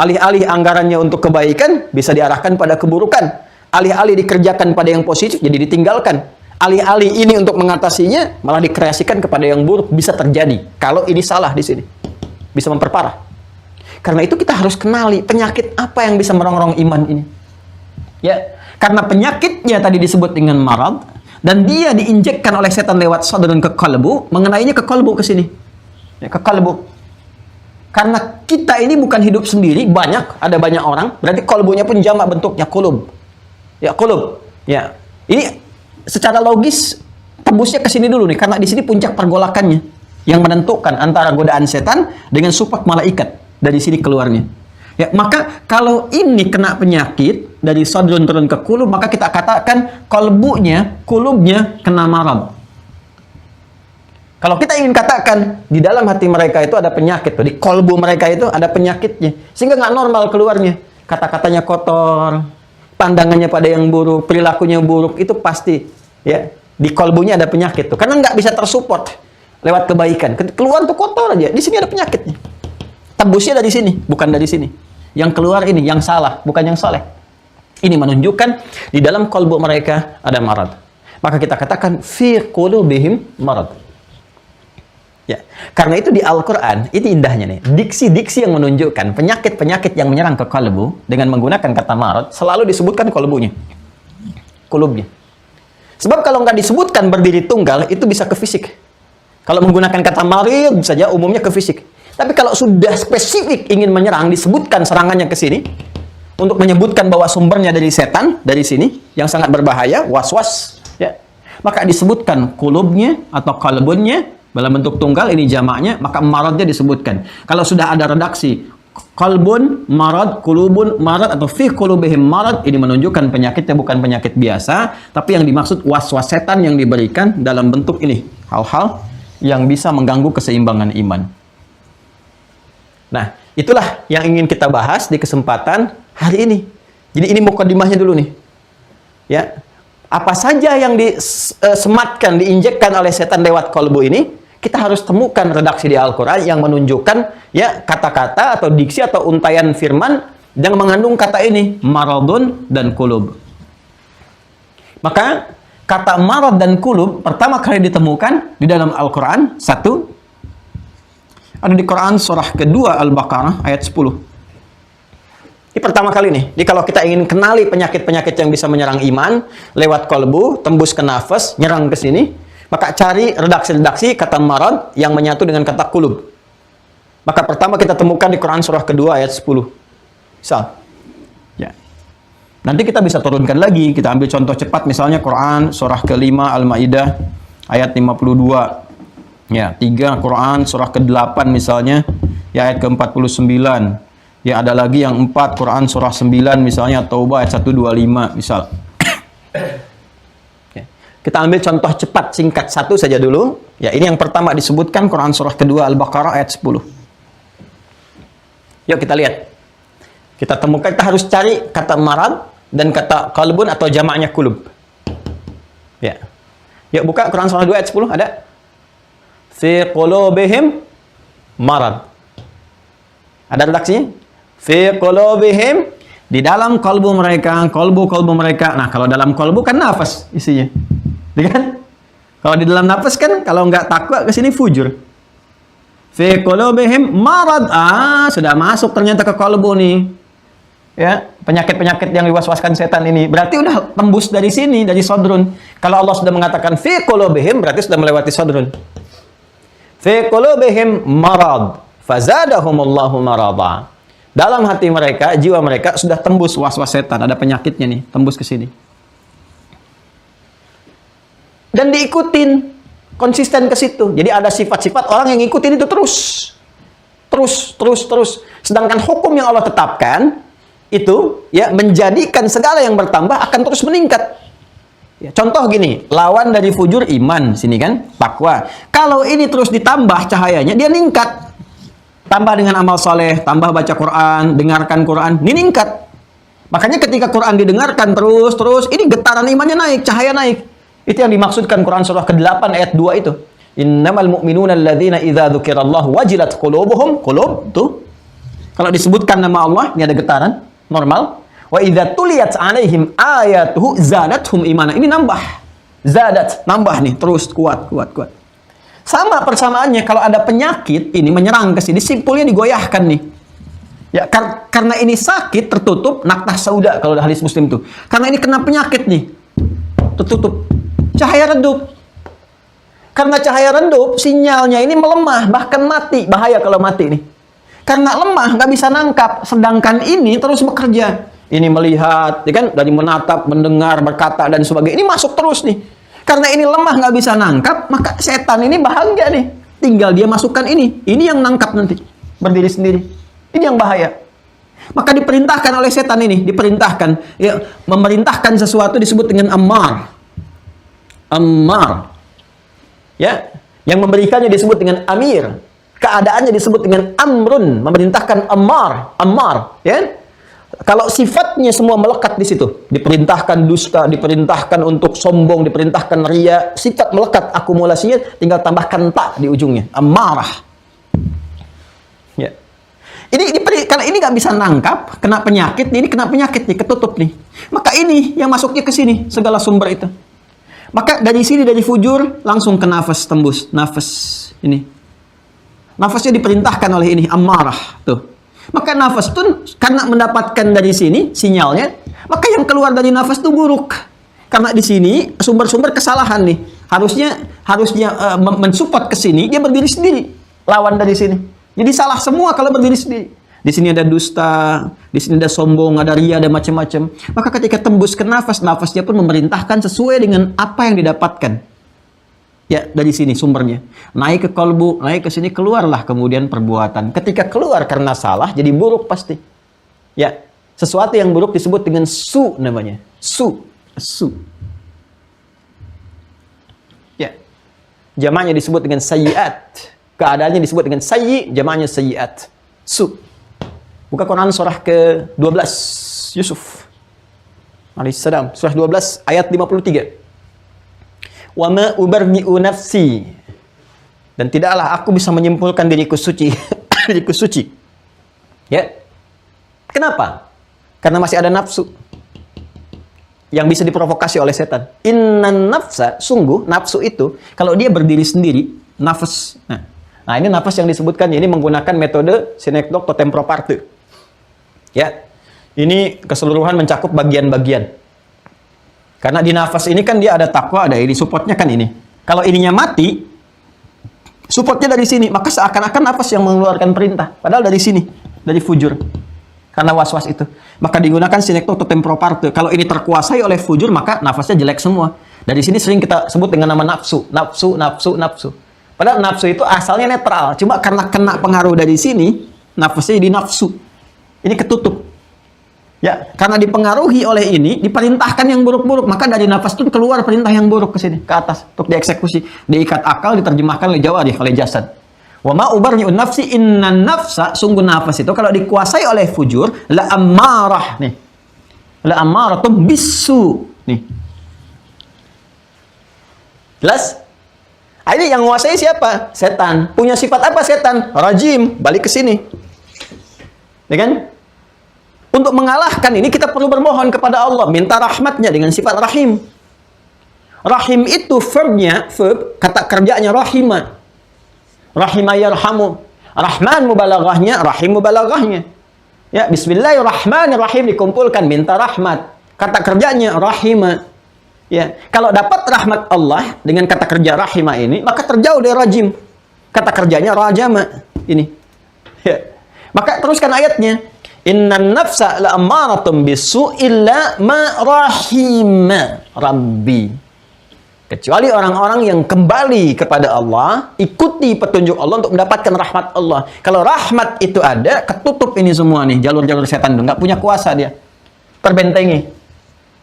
Alih-alih anggarannya untuk kebaikan, bisa diarahkan pada keburukan. Alih-alih dikerjakan pada yang positif, jadi ditinggalkan. Alih-alih ini untuk mengatasinya, malah dikreasikan kepada yang buruk. Bisa terjadi. Kalau ini salah di sini. Bisa memperparah. Karena itu kita harus kenali penyakit apa yang bisa merongrong iman ini. Ya, karena penyakitnya tadi disebut dengan marad, dan dia diinjekkan oleh setan lewat sadrun ke kalbu, mengenainya ke kalbu ke sini. Ya, ke kalbu. Karena kita ini bukan hidup sendiri, ada banyak orang, berarti kalbunya pun jamak bentuknya kulub. Ya, kulub. Ya. Ini secara logis tembusnya ke sini dulu nih, karena di sini puncak pergolakannya yang menentukan antara godaan setan dengan support malaikat dari sini keluarnya. Ya, maka kalau ini kena penyakit dari sadrun turun ke kulub, maka kita katakan kulubnya kena marad. Kalau kita ingin katakan di dalam hati mereka itu ada penyakit, di kolbu mereka itu ada penyakitnya, sehingga nggak normal keluarnya. Kata-katanya kotor, pandangannya pada yang buruk, perilakunya buruk, itu pasti ya di kolbunya ada penyakit tuh. Karena nggak bisa tersupport lewat kebaikan. Keluar tuh kotor aja. Di sini ada penyakitnya. Tembusnya dari sini, bukan dari sini. Yang keluar ini yang salah, bukan yang soleh. Ini menunjukkan di dalam kolbu mereka ada marad. Maka kita katakan fi qulubihim marad. Ya, karena itu di Al-Quran, itu indahnya nih, diksi-diksi yang menunjukkan penyakit-penyakit yang menyerang ke kalbu dengan menggunakan kata marad, selalu disebutkan kolbunya, kulubnya. Sebab kalau nggak disebutkan berdiri tunggal, itu bisa ke fisik. Kalau menggunakan kata marid saja, umumnya ke fisik. Tapi kalau sudah spesifik ingin menyerang, disebutkan serangannya ke sini, untuk menyebutkan bahwa sumbernya dari setan, dari sini, yang sangat berbahaya, was-was, ya. Maka disebutkan kulubnya atau kalbunnya, dalam bentuk tunggal, ini jamaknya, maka maradnya disebutkan. Kalau sudah ada redaksi kalbun, marad, kulubun, marad, atau fi kulubihim marad, ini menunjukkan penyakitnya bukan penyakit biasa, tapi yang dimaksud was-was setan yang diberikan dalam bentuk ini. Hal-hal yang bisa mengganggu keseimbangan iman. Nah, itulah yang ingin kita bahas di kesempatan hari ini. Jadi ini mukadimahnya dulu nih. Ya, apa saja yang disematkan, diinjekkan oleh setan lewat kalbu ini, kita harus temukan redaksi di Al-Quran yang menunjukkan ya kata-kata atau diksi atau untayan firman yang mengandung kata ini, maradun dan kulub. Maka kata marad dan kulub pertama kali ditemukan di dalam Al-Quran, satu, ada di Quran surah kedua Al-Baqarah ayat 10. Ini pertama kali nih. Jadi kalau kita ingin kenali penyakit-penyakit yang bisa menyerang iman lewat kalbu, tembus ke nafas, nyerang ke sini, maka cari redaksi-redaksi kata marad yang menyatu dengan kata kulub. Maka pertama kita temukan di Quran surah kedua ayat 10. Misal, ya. Nanti kita bisa turunkan lagi. Kita ambil contoh cepat, misalnya Quran surah kelima Al-Maidah ayat 52. Ya, 3 Quran surah ke-8 misalnya, ya ayat ke-49. Ya, ada lagi yang 4 Quran surah 9 misalnya Taubah ayat 125 misal. Kita ambil contoh cepat, singkat, satu saja dulu. Ya, ini yang pertama disebutkan Quran surah kedua Al-Baqarah ayat 10. Yuk kita lihat. Kita temukan, kita harus cari kata marad dan kata kalbun atau jamaknya kulub. Ya. Yuk buka Quran surah 2 ayat 10, ada? Fi qulubihim marad. Ada redaksinya? Fi qulubihim, di dalam kalbu mereka, kalbu mereka. Nah, kalau dalam kalbu kan nafas isinya. Kan? Kalau di dalam nafas kan, kalau nggak takwa ke sini fujur. Fi qulubihim marad. Sudah masuk ternyata ke kalbu nih. Ya, penyakit-penyakit yang diwaswaskan setan ini. Berarti udah tembus dari sini, dari sodrun. Kalau Allah sudah mengatakan fi qulubihim, berarti sudah melewati sodrun. Fi qulubihim marad, fazadahumullahu marada. Dalam hati mereka, jiwa mereka sudah tembus was-was setan, ada penyakitnya nih, tembus ke sini. Dan diikutin, konsisten ke situ. Jadi ada sifat-sifat orang yang ngikutin itu terus. Terus. Sedangkan hukum yang Allah tetapkan itu ya menjadikan segala yang bertambah akan terus meningkat. Ya, contoh gini, lawan dari fujur iman sini kan, takwa. Kalau ini terus ditambah cahayanya, dia ningkat. Tambah dengan amal soleh, tambah baca Quran, dengarkan Quran, ini ningkat. Makanya ketika Quran didengarkan terus, ini getaran imannya naik, cahaya naik. Itu yang dimaksudkan Quran surah ke-8 ayat 2 itu. Innamal mu'minuna alladzina idza dzukirallahu wajilat qulubuhum, qulub tuh. Kalau disebutkan nama Allah, ini ada getaran normal. Wa idza tuliyat 'alaihim ayatuhu zadatuhum imana. Ini nambah. Zadat, nambah nih, terus kuat. Sama persamaannya kalau ada penyakit ini menyerang ke sini, simpulnya digoyahkan nih. Ya, karena ini sakit tertutup, naktah sauda kalau hadis Muslim tuh. Karena ini kena penyakit nih. Tertutup. Cahaya redup. Karena cahaya redup, sinyalnya ini melemah, bahkan mati. Bahaya kalau mati nih. Karena lemah, nggak bisa nangkap. Sedangkan ini terus bekerja. Ini melihat, ya kan? Dari menatap, mendengar, berkata, dan sebagainya. Ini masuk terus nih. Karena ini lemah, nggak bisa nangkap, maka setan ini bahagia nih. Tinggal dia masukkan ini. Ini yang nangkap nanti. Berdiri sendiri. Ini yang bahaya. Maka diperintahkan oleh setan ini. Diperintahkan. Ya, memerintahkan sesuatu disebut dengan ammar. Ammar. Ya. Yang memberikannya disebut dengan amir. Keadaannya disebut dengan amrun, memerintahkan ammar, ya. Kalau sifatnya semua melekat di situ, diperintahkan dusta, diperintahkan untuk sombong, diperintahkan ria, sifat melekat, akumulasinya tinggal tambahkan ta di ujungnya, ammarah. Ya. Karena ini nggak bisa nangkap, kena penyakit, ini kena penyakit nih, ketutup nih. Maka ini yang masuknya ke sini, segala sumber itu. Maka dari sini, dari fujur, langsung ke nafas tembus, nafas ini. Nafasnya diperintahkan oleh ini, ammarah, tuh. Maka nafas itu karena mendapatkan dari sini sinyalnya, maka yang keluar dari nafas itu buruk. Karena di sini sumber-sumber kesalahan nih. Harusnya mensupport ke sini, dia berdiri sendiri. Lawan dari sini. Jadi salah semua kalau berdiri sendiri. Di sini ada dusta, di sini ada sombong, ada ria, ada macam-macam. Maka ketika tembus ke nafas, nafasnya pun memerintahkan sesuai dengan apa yang didapatkan. Ya, dari sini sumbernya. Naik ke kolbu, naik ke sini, keluarlah kemudian perbuatan. Ketika keluar karena salah, jadi buruk pasti. Ya, sesuatu yang buruk disebut dengan su namanya. Su. Ya. Jamaknya disebut dengan sayyiat. Keadaannya disebut dengan sayyi, jamaknya sayyiat. Su. Buka Quran surah ke-12 Yusuf alaihissalam, surah 12 ayat 53. Wa ma ubarni'u nafsi, dan tidaklah aku bisa menyimpulkan diriku suci. Diriku suci. Ya. Kenapa? Karena masih ada nafsu yang bisa diprovokasi oleh setan. Innan nafsa, sungguh nafsu itu kalau dia berdiri sendiri, nafas. Nah, ini nafas yang disebutkan ini menggunakan metode sinekdok totem proparte. Ya. Ini keseluruhan mencakup bagian-bagian. Karena di nafas ini kan dia ada takwa, ada ini, supportnya kan ini. Kalau ininya mati, supportnya dari sini, maka seakan-akan nafas yang mengeluarkan perintah. Padahal dari sini, dari fujur. Karena was-was itu. Maka digunakan sinekdok totem proparte. Kalau ini terkuasai oleh fujur, maka nafasnya jelek semua. Dari sini sering kita sebut dengan nama nafsu. Nafsu. Padahal nafsu itu asalnya netral. Cuma karena kena pengaruh dari sini, nafasnya jadi nafsu. Ini ketutup. Ya, karena dipengaruhi oleh ini, diperintahkan yang buruk-buruk, maka dari nafas itu keluar perintah yang buruk ke sini, ke atas, untuk dieksekusi, diikat akal, diterjemahkan oleh jawarih, oleh jasad. Wa ma ubarni'un nafsi, innan nafsa, sungguh nafas itu kalau dikuasai oleh fujur, la ammarah nih. La ammaratun bisu nih. Jelas? Ini yang menguasai siapa? Setan. Punya sifat apa setan? Rajim. Balik ke sini. Ya kan? Untuk mengalahkan ini kita perlu bermohon kepada Allah, minta rahmatnya dengan sifat rahim. Rahim itu verb, kata kerjanya rahima. Rahima yarhamu. Rahman mubalaghahnya, rahim mubalaghahnya. Ya, bismillahirrahmanirrahim dikumpulkan minta rahmat. Kata kerjanya rahima. Ya, kalau dapat rahmat Allah dengan kata kerja rahima ini, maka terjauh dari rajim. Kata kerjanya rajama ini. Ya. Maka teruskan ayatnya. Innan nafsa la'ammaratun bisu illa ma rahima rabbi. Kecuali orang-orang yang kembali kepada Allah, ikuti petunjuk Allah untuk mendapatkan rahmat Allah. Kalau rahmat itu ada, ketutup ini semua nih, jalur-jalur setan itu. Nggak punya kuasa dia. Terbentengi.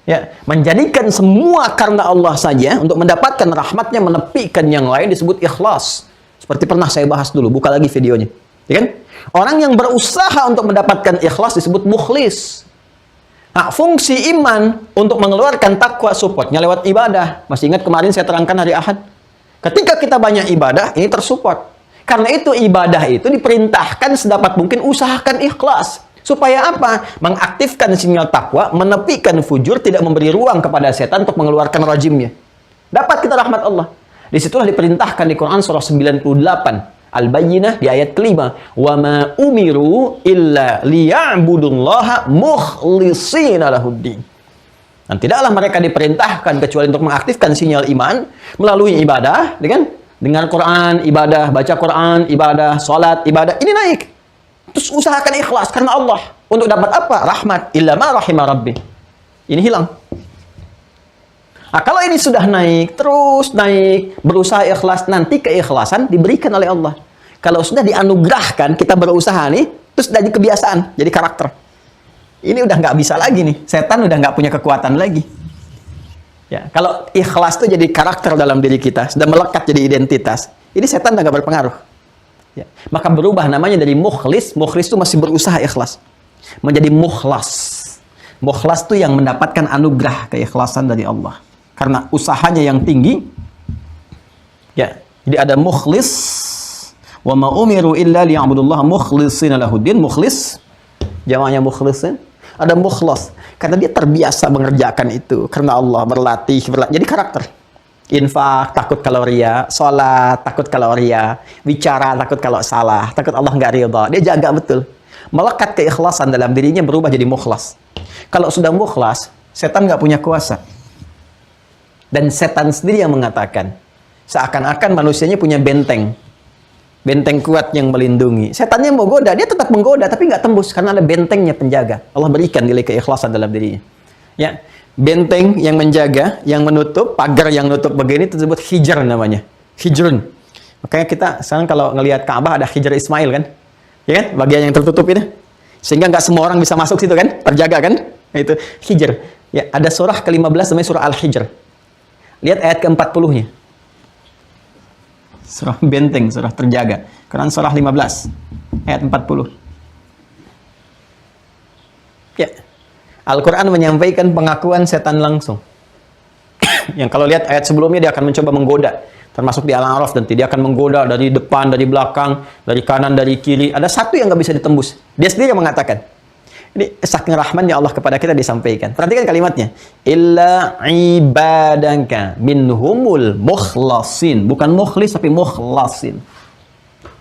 Ya, menjadikan semua karena Allah saja, untuk mendapatkan rahmatnya, menepikan yang lain disebut ikhlas. Seperti pernah saya bahas dulu, buka lagi videonya. Ya kan? Orang yang berusaha untuk mendapatkan ikhlas disebut mukhlis. Nah, fungsi iman untuk mengeluarkan takwa supportnya lewat ibadah. Masih ingat kemarin saya terangkan hari Ahad? Ketika kita banyak ibadah, ini tersupport. Karena itu ibadah itu diperintahkan sedapat mungkin usahakan ikhlas. Supaya apa? Mengaktifkan sinyal takwa, menepikan fujur, tidak memberi ruang kepada setan untuk mengeluarkan rajimnya. Dapat kita rahmat Allah. Disitulah diperintahkan di Quran surah 98. Al-Bayyinah di ayat kelima, wa ma umiru illa liya'budullaha mukhlishina lahuddin. Dan tidaklah mereka diperintahkan kecuali untuk mengaktifkan sinyal iman melalui ibadah, dengan Quran, ibadah, baca Quran, ibadah, salat, ibadah. Ini naik. Terus usahakan ikhlas karena Allah. Untuk dapat apa? Rahmat. Illa ma rahima rabbi. Ini hilang. Nah, kalau ini sudah naik, terus naik, berusaha ikhlas, nanti keikhlasan diberikan oleh Allah. Kalau sudah dianugerahkan, kita berusaha nih, terus jadi kebiasaan, jadi karakter. Ini udah nggak bisa lagi nih, setan udah nggak punya kekuatan lagi. Ya, kalau ikhlas itu jadi karakter dalam diri kita, sudah melekat jadi identitas. ini setan udah nggak berpengaruh. Ya. Maka berubah namanya dari mukhlis. Mukhlis itu masih berusaha ikhlas, menjadi mukhlas. Mukhlas itu yang mendapatkan anugerah keikhlasan dari Allah karena usahanya yang tinggi. Ya, jadi ada mukhlis. Wa ma umiru illa liya'budullaha mukhlishina lahuddin. Mukhlis jamaknya mukhlisin. Ada mukhlas karena dia terbiasa mengerjakan itu karena Allah, berlatih. Jadi karakter. Infak, takut kalau ria, sholat, takut kalau ria, bicara, takut kalau salah, takut Allah nggak ridha. Dia jaga betul. Melekat keikhlasan dalam dirinya, berubah jadi mukhlas. Kalau sudah mukhlas, setan nggak punya kuasa. Dan setan sendiri yang mengatakan, seakan-akan manusianya punya benteng. Benteng kuat yang melindungi. Setannya mau goda, dia tetap menggoda, tapi nggak tembus, karena ada bentengnya penjaga. Allah berikan nilai keikhlasan dalam dirinya. Ya. Benteng yang menjaga, yang menutup, pagar yang nutup begini tersebut hijr namanya. Hijrun. Makanya kita sekarang kalau ngelihat Ka'bah ada hijr Ismail kan? Ya kan? Bagian yang tertutup ini. Sehingga nggak semua orang bisa masuk situ kan? Terjaga kan? Nah, itu hijr. Ya, ada surah ke-15 namanya surah Al-Hijr. Lihat ayat ke-40-nya. Surah benteng, surah terjaga. Quran surah 15 ayat 40. Ya. Al-Quran menyampaikan pengakuan setan langsung. Yang kalau lihat ayat sebelumnya dia akan mencoba menggoda. Termasuk di Al-A'raf nanti. Dia akan menggoda dari depan, dari belakang, dari kanan, dari kiri. Ada satu yang nggak bisa ditembus. Dia sendiri yang mengatakan. Ini saking rahmannya Allah kepada kita disampaikan. Perhatikan kalimatnya. Illa ibadaka minhumul mukhlasin. Bukan mukhlis tapi mukhlasin.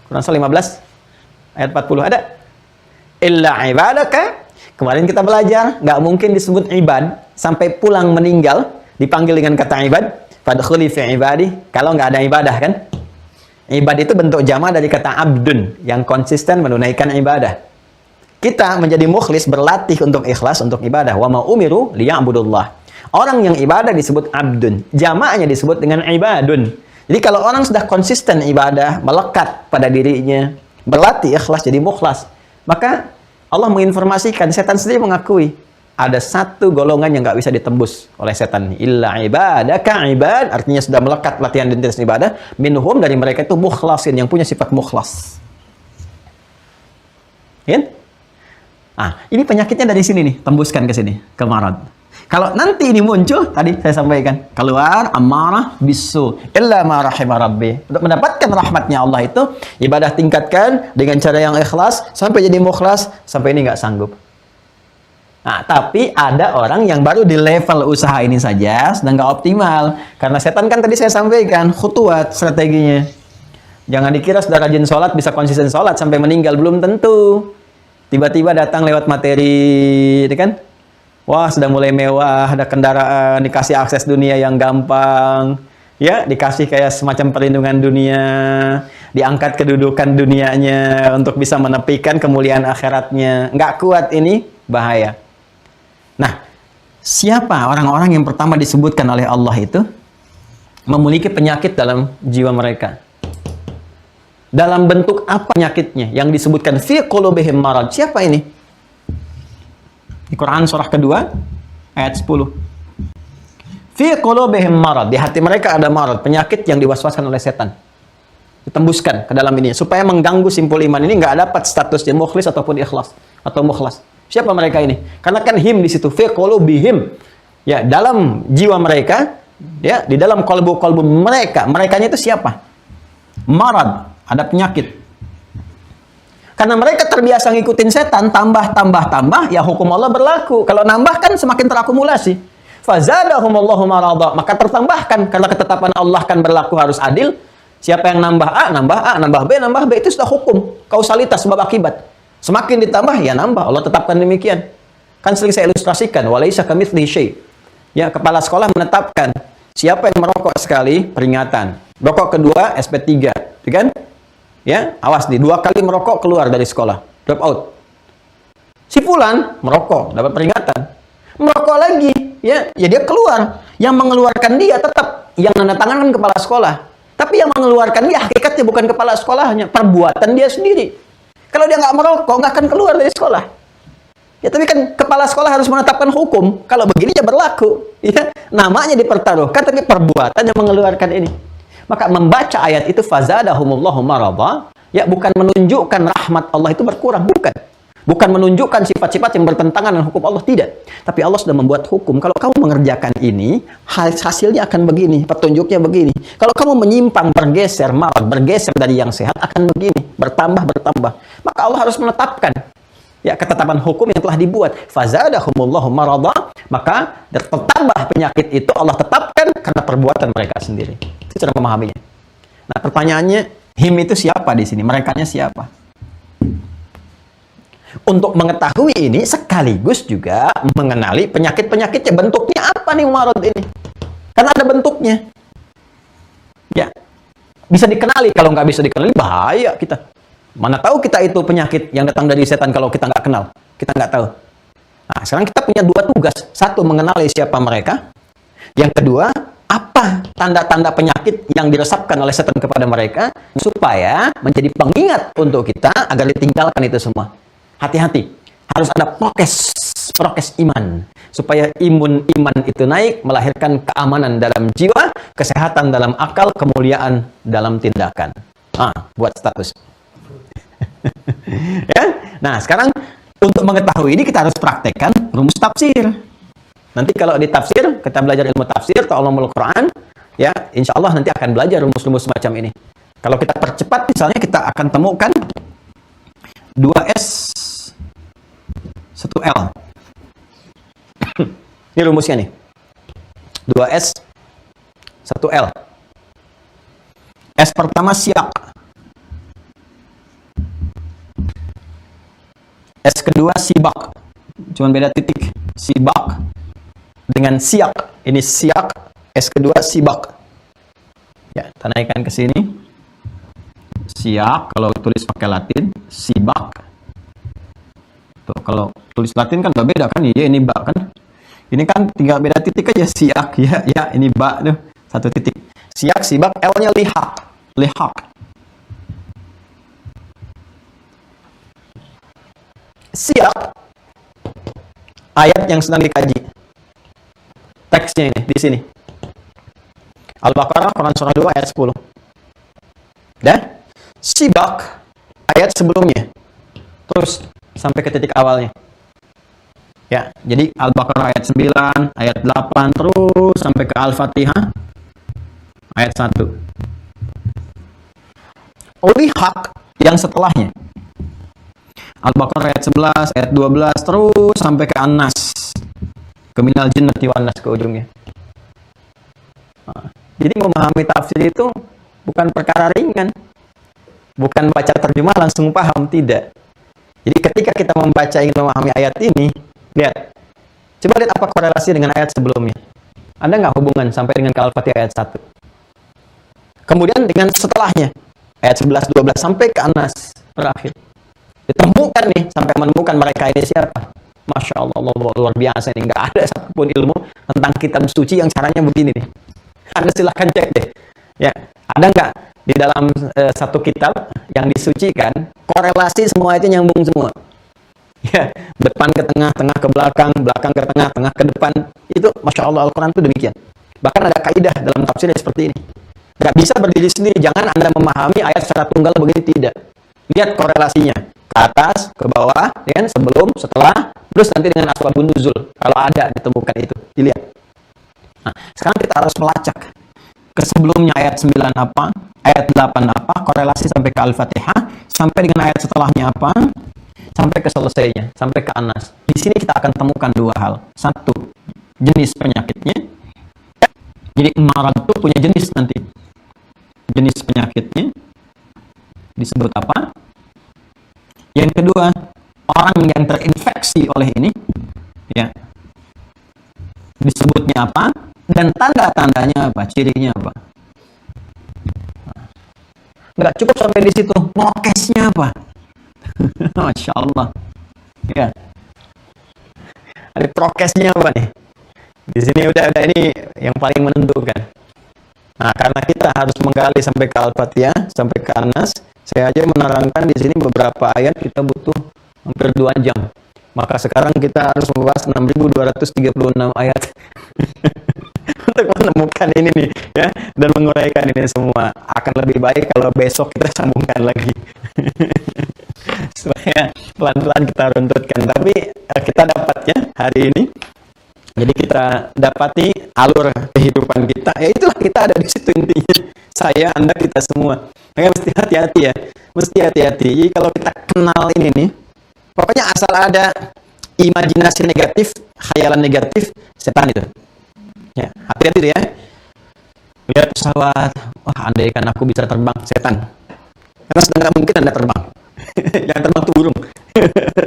Quran surah 15 ayat 40 ada. Illa ibadaka. Kemarin kita belajar, nggak mungkin disebut ibad sampai pulang meninggal dipanggil dengan kata ibad. Fadkhuli fi ibadi. Kalau nggak ada ibadah kan? Ibad itu bentuk jama dari kata abdun yang konsisten menunaikan ibadah. Kita menjadi mukhlis berlatih untuk ikhlas untuk ibadah. Wa ma umiru liya'budullah. Orang yang ibadah disebut abdun. Jamaknya disebut dengan ibadun. Jadi kalau orang sudah konsisten ibadah, melekat pada dirinya, berlatih ikhlas jadi mukhlas, maka Allah menginformasikan, setan sendiri mengakui ada satu golongan yang nggak bisa ditembus oleh setan. Illa ibadaka ibad, artinya sudah melekat latihan dan ibadah. Minhum, dari mereka itu mukhlasin, yang punya sifat mukhlas. Ya? Ini penyakitnya dari sini nih, tembuskan ke sini, ke marad. Kalau nanti ini muncul, tadi saya sampaikan, keluar amarah bisu illa ma rahimah rabbi. Untuk mendapatkan rahmatnya Allah itu, ibadah tingkatkan dengan cara yang ikhlas sampai jadi mukhlas, sampai ini nggak sanggup. Nah, tapi ada orang yang baru di level usaha ini saja sedang nggak optimal. Karena setan kan tadi saya sampaikan khutuat strateginya. Jangan dikira sudah rajin sholat bisa konsisten sholat sampai meninggal, belum tentu. Tiba-tiba datang lewat materi, kan? Wah, sudah mulai mewah, ada kendaraan, dikasih akses dunia yang gampang, ya, dikasih kayak semacam perlindungan dunia, diangkat kedudukan dunianya untuk bisa menepikan kemuliaan akhiratnya. Nggak kuat ini, bahaya. Nah, siapa orang-orang yang pertama disebutkan oleh Allah itu memiliki penyakit dalam jiwa mereka? Dalam bentuk apa penyakitnya? Yang disebutkan fi qulubihim marad. Siapa ini? Di Quran surah kedua ayat 10. Fi qulubihim marad, di hati mereka ada marad, penyakit yang diwaswaskan oleh setan. Ditembuskan ke dalam ini supaya mengganggu simpul iman ini, nggak dapat statusnya mukhlis ataupun ikhlas atau mukhlas. Siapa mereka ini? Karena kan him di situ, fi qulubihim. Ya, dalam jiwa mereka, ya, di dalam kolbu-kolbu mereka. Merekanya itu siapa? Marad, ada penyakit. Karena mereka terbiasa ngikutin setan, tambah, ya hukum Allah berlaku. Kalau nambah kan semakin terakumulasi. Fazadahumullahu marada, maka tertambahkan. Karena ketetapan Allah kan berlaku harus adil. Siapa yang nambah A, nambah B, itu sudah hukum. Kausalitas, sebab akibat. Semakin ditambah, ya nambah. Allah tetapkan demikian. Kan sering saya ilustrasikan. Walaisa kamitslihi syai'. Ya, kepala sekolah menetapkan. Siapa yang merokok sekali, peringatan. Rokok kedua, SP3. Kan? Ya, awas nih, 2 kali merokok keluar dari sekolah, drop out. Si fulan merokok, dapat peringatan. Merokok lagi, ya dia keluar. Yang mengeluarkan dia tetap yang nanda tangan kan kepala sekolah. Tapi yang mengeluarkan dia hakikatnya bukan kepala sekolahnya, perbuatan dia sendiri. Kalau dia nggak merokok, nggak akan keluar dari sekolah. Ya, tapi kan kepala sekolah harus menetapkan hukum. Kalau begini ya berlaku. Ya, namanya dipertaruhkan, tapi perbuatan yang mengeluarkan ini. Maka membaca ayat itu fazadahumullahu marada, ya bukan menunjukkan rahmat Allah itu berkurang, bukan. Bukan menunjukkan sifat-sifat yang bertentangan dengan hukum Allah, tidak. Tapi Allah sudah membuat hukum, kalau kamu mengerjakan ini, hasilnya akan begini, petunjuknya begini. Kalau kamu menyimpang, bergeser, malah bergeser dari yang sehat, akan begini, bertambah. Maka Allah harus menetapkan ya ketetapan hukum yang telah dibuat. Fazadahumullahu marada, maka tertambah penyakit itu Allah tetapkan karena perbuatan mereka sendiri. Itu cara memahaminya. Nah, pertanyaannya, him itu siapa di sini? Merekanya siapa? Untuk mengetahui ini sekaligus juga mengenali penyakit-penyakitnya, bentuknya apa nih marad ini? Karena ada bentuknya. Ya. Bisa dikenali, kalau nggak bisa dikenali bahaya kita. Mana tahu kita itu penyakit yang datang dari setan kalau kita nggak kenal. Kita nggak tahu. Nah, sekarang kita punya dua tugas. Satu, mengenali siapa mereka. Yang kedua, apa tanda-tanda penyakit yang diresapkan oleh setan kepada mereka, supaya menjadi pengingat untuk kita agar ditinggalkan itu semua. Hati-hati, harus ada prokes iman, supaya iman itu naik, melahirkan keamanan dalam jiwa, kesehatan dalam akal, kemuliaan dalam tindakan. Buat status. Ya? Nah, sekarang untuk mengetahui ini kita harus praktekkan rumus tafsir. Nanti kalau di tafsir, kita belajar ilmu tafsir atau ulumul Quran, ya, insya Allah nanti akan belajar rumus-rumus semacam ini. Kalau kita percepat, misalnya kita akan temukan 2S 1L. Ini rumusnya nih. 2S 1L. S pertama siak. S kedua sibak. Cuman beda titik. Sibak dengan siak. Ini siak. S kedua sibak. Ya, kita naikkan ke sini. Siak kalau tulis pakai Latin, sibak. Tuh, kalau tulis Latin kan udah beda kan, iya ini bak kan. Ini kan tinggal beda titik aja, siak ya ini bak tuh, satu titik. Siak, sibak, L-nya lihak. Siak ayat yang sedang dikaji. Teksnya ini di sini. Al-Baqarah Quran surah 2 ayat 10. Dan sibak ayat sebelumnya. Terus sampai ke titik awalnya. Ya, jadi Al-Baqarah ayat 9, ayat 8 terus sampai ke Al-Fatihah ayat 1. Lihak yang setelahnya. Al-Baqarah ayat 11, ayat 12 terus sampai ke An-Nas. Ke minal jinnati wan nas, ke ujungnya. Jadi memahami tafsir itu bukan perkara ringan. Bukan baca terjemah langsung paham, tidak. Jadi ketika kita membaca ingin memahami ayat ini, lihat. Coba lihat apa korelasi dengan ayat sebelumnya. Ada nggak hubungan sampai dengan Al-Fatihah ayat 1? Kemudian dengan setelahnya, ayat 11, 12 sampai ke An-Nas terakhir. Ditemukan nih, sampai menemukan mereka ini siapa. Masya Allah, luar biasa ini. Nggak ada satupun ilmu tentang kitab suci yang caranya begini nih. Anda silahkan cek deh. Ya, ada nggak di dalam satu kitab yang disucikan, korelasi semua itu nyambung semua. Ya, depan ke tengah, tengah ke belakang, belakang ke tengah, tengah ke depan. Itu Masya Allah, Al-Quran itu demikian. Bahkan ada kaidah dalam tafsirnya seperti ini. Nggak bisa berdiri sendiri. Jangan Anda memahami ayat secara tunggal begini, tidak. Lihat korelasinya. Ke atas, ke bawah, ya, sebelum, setelah, terus nanti dengan asbabun nuzul. Kalau ada ditemukan itu, dilihat. Nah, sekarang kita harus melacak. Ke sebelumnya ayat 9 apa, ayat 8 apa, korelasi sampai ke Al-Fatihah, sampai dengan ayat setelahnya apa, sampai ke selesainya, sampai ke An-Nas. Di sini kita akan temukan dua hal. Satu, jenis penyakitnya. Jadi marad itu punya jenis nanti. Jenis penyakitnya disebut apa? Yang kedua, orang yang terinfeksi oleh ini, ya, disebutnya apa? Dan tanda-tandanya apa? Cirinya apa? Nggak cukup sampai di situ. Prokesnya apa? Masya Allah. Ya. Ada prokesnya apa nih? Di sini udah ini yang paling menentukan. Nah, karena kita harus menggali sampai ke Al-Fatihah, sampai ke An-Nas, saya aja menerangkan di sini beberapa ayat kita butuh hampir 2 jam. Maka sekarang kita harus membahas 6.236 ayat untuk menemukan ini nih, ya, dan menguraikan ini semua. Akan lebih baik kalau besok kita sambungkan lagi. Supaya pelan-pelan kita runtutkan. Tapi kita dapat ya hari ini. Jadi kita dapati alur kehidupan kita. Ya itulah, kita ada di situ intinya. Saya, Anda, kita semua. Makanya mesti hati-hati ya. Mesti hati-hati. Jadi kalau kita kenal ini nih, pokoknya asal ada imajinasi negatif, khayalan negatif, setan itu. Ya, hati-hati tuh ya. Lihat pesawat, wah andai kan aku bisa terbang, setan. Karena sudah nggak mungkin Anda terbang. Yang terbang tuh burung.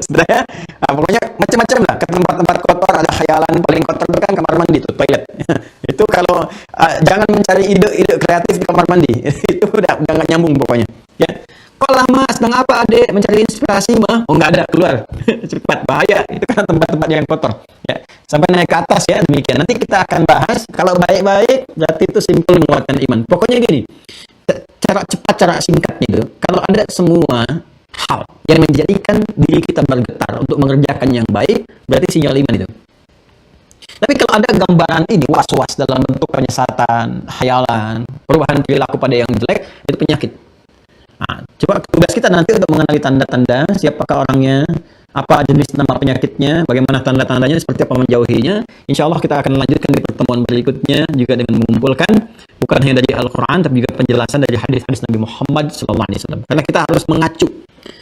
Sudah ya. Nah, pokoknya macam-macam lah. Ke tempat-tempat kotor ada khayalan, paling kotor itu kan kamar mandi itu, toilet. Itu kalau jangan mencari ide-ide kreatif di kamar mandi. Itu udah nggak nyambung pokoknya. Ya. Kok lama, sedang apa adek mencari inspirasi mah? Oh nggak ada, keluar. Cepat, bahaya. Itu kan tempat-tempat yang kotor. Ya. Sampai naik ke atas ya, demikian. Nanti kita akan bahas, kalau baik-baik berarti itu simpel menguatkan iman. Pokoknya gini, cara cepat, cara singkatnya itu, kalau ada semua hal yang menjadikan diri kita bergetar untuk mengerjakan yang baik, berarti sinyal iman itu. Tapi kalau ada gambaran ini, was-was dalam bentuk penyesatan, khayalan, perubahan perilaku pada yang jelek, itu penyakit. Nah, coba tugas kita nanti untuk mengenali tanda-tanda, siapakah orangnya, apa jenis nama penyakitnya, bagaimana tanda-tandanya, seperti apa menjauhinya. Insya Allah kita akan lanjutkan di pertemuan berikutnya juga dengan mengumpulkan bukan hanya dari Al-Quran tapi juga penjelasan dari hadis-hadis Nabi Muhammad SAW. Karena kita harus mengacu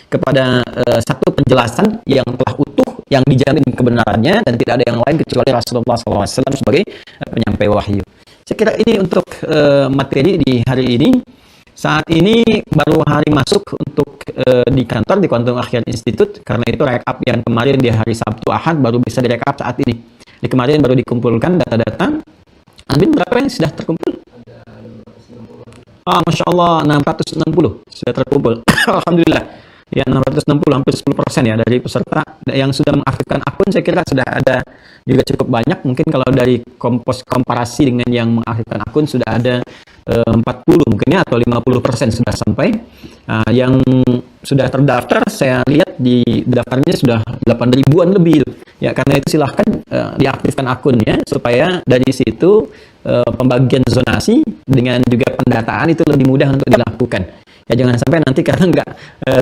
kepada satu penjelasan yang telah utuh, yang dijamin kebenarannya dan tidak ada yang lain kecuali Rasulullah SAW sebagai penyampai wahyu. Saya kira ini untuk materi di hari ini. Saat ini baru hari masuk untuk di kantor di Quantum Akhirat Institute, karena itu rekap yang kemarin di hari Sabtu Ahad baru bisa direkap saat ini. Di kemarin baru dikumpulkan data-data. Admin berapa yang sudah terkumpul? Masya Allah 660 sudah terkumpul. Alhamdulillah. Ya 660, hampir 10% ya dari peserta yang sudah mengaktifkan akun. Saya kira sudah ada juga cukup banyak. Mungkin kalau dari komparasi dengan yang mengaktifkan akun sudah ada 40 mungkin ya, atau 50% sudah sampai. Yang sudah terdaftar saya lihat di daftarnya sudah 8 ribuan lebih ya. Karena itu silahkan diaktifkan akunnya supaya dari situ pembagian zonasi dengan juga pendataan itu lebih mudah untuk dilakukan. Ya jangan sampai nanti karena nggak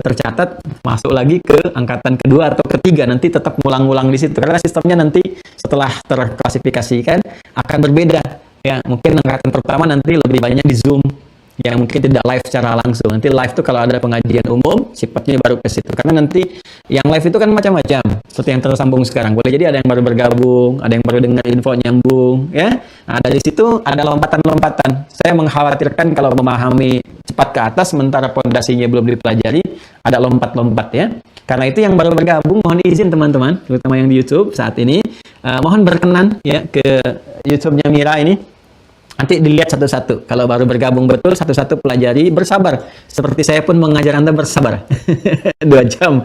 tercatat masuk lagi ke angkatan kedua atau ketiga, nanti tetap ngulang-ngulang di situ karena sistemnya nanti setelah terklasifikasikan akan berbeda. Ya mungkin angkatan pertama nanti lebih banyak di Zoom yang mungkin tidak live secara langsung. Nanti live itu kalau ada pengajian umum sifatnya baru ke situ. Karena nanti yang live itu kan macam-macam. Seperti yang tersambung sekarang. Boleh jadi ada yang baru bergabung, ada yang baru dengar info nyambung, ya. Nah, dari situ ada lompatan-lompatan. Saya mengkhawatirkan kalau memahami cepat ke atas sementara pondasinya belum dipelajari, ada lompat-lompat ya. Karena itu yang baru bergabung mohon izin teman-teman, terutama yang di YouTube saat ini, mohon berkenan ya ke YouTube-nya Mira ini. Nanti dilihat satu-satu. Kalau baru bergabung betul, satu-satu pelajari, bersabar. Seperti saya pun mengajar Anda bersabar. 2 jam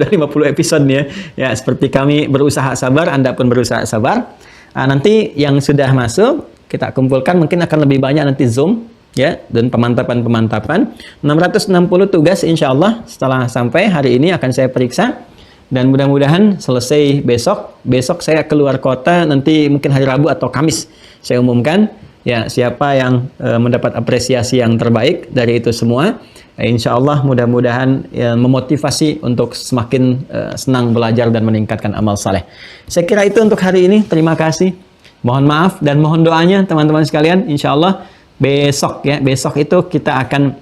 dari 50 episode ya. Ya, seperti kami berusaha sabar, Anda pun berusaha sabar. Nanti yang sudah masuk, kita kumpulkan mungkin akan lebih banyak nanti Zoom ya, dan pemantapan. 660 tugas insya Allah setelah sampai hari ini akan saya periksa. Dan mudah-mudahan selesai besok. Besok saya keluar kota, nanti mungkin hari Rabu atau Kamis saya umumkan ya siapa yang mendapat apresiasi yang terbaik dari itu semua. Insya Allah mudah-mudahan ya, memotivasi untuk semakin senang belajar dan meningkatkan amal saleh. Saya kira itu untuk hari ini. Terima kasih. Mohon maaf dan mohon doanya teman-teman sekalian. Insya Allah besok ya, besok itu kita akan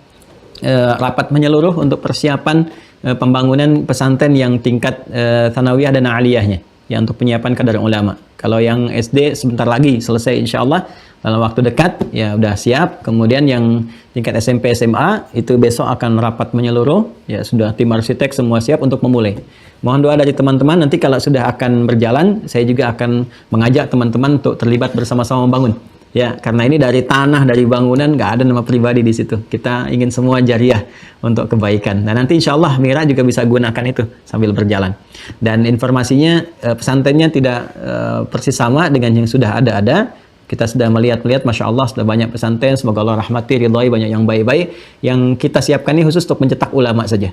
rapat menyeluruh untuk persiapan pembangunan pesantren yang tingkat tsanawiyah dan aliyahnya ya, untuk penyiapan kadar ulama. Kalau yang SD sebentar lagi selesai insya Allah dalam waktu dekat ya udah siap. Kemudian yang tingkat SMP SMA itu besok akan rapat menyeluruh ya, sudah tim arsitek semua siap untuk memulai. Mohon doa dari teman-teman. Nanti kalau sudah akan berjalan saya juga akan mengajak teman-teman untuk terlibat bersama-sama membangun. Ya, karena ini dari tanah, dari bangunan, nggak ada nama pribadi di situ. Kita ingin semua jariah untuk kebaikan. Dan nanti insya Allah Mira juga bisa gunakan itu sambil berjalan. Dan informasinya pesantrennya tidak persis sama dengan yang sudah ada. Kita sudah melihat-lihat, Masya Allah, sudah banyak pesantren. Semoga Allah rahmati, ridhoi, banyak yang baik-baik. Yang kita siapkan ini khusus untuk mencetak ulama saja.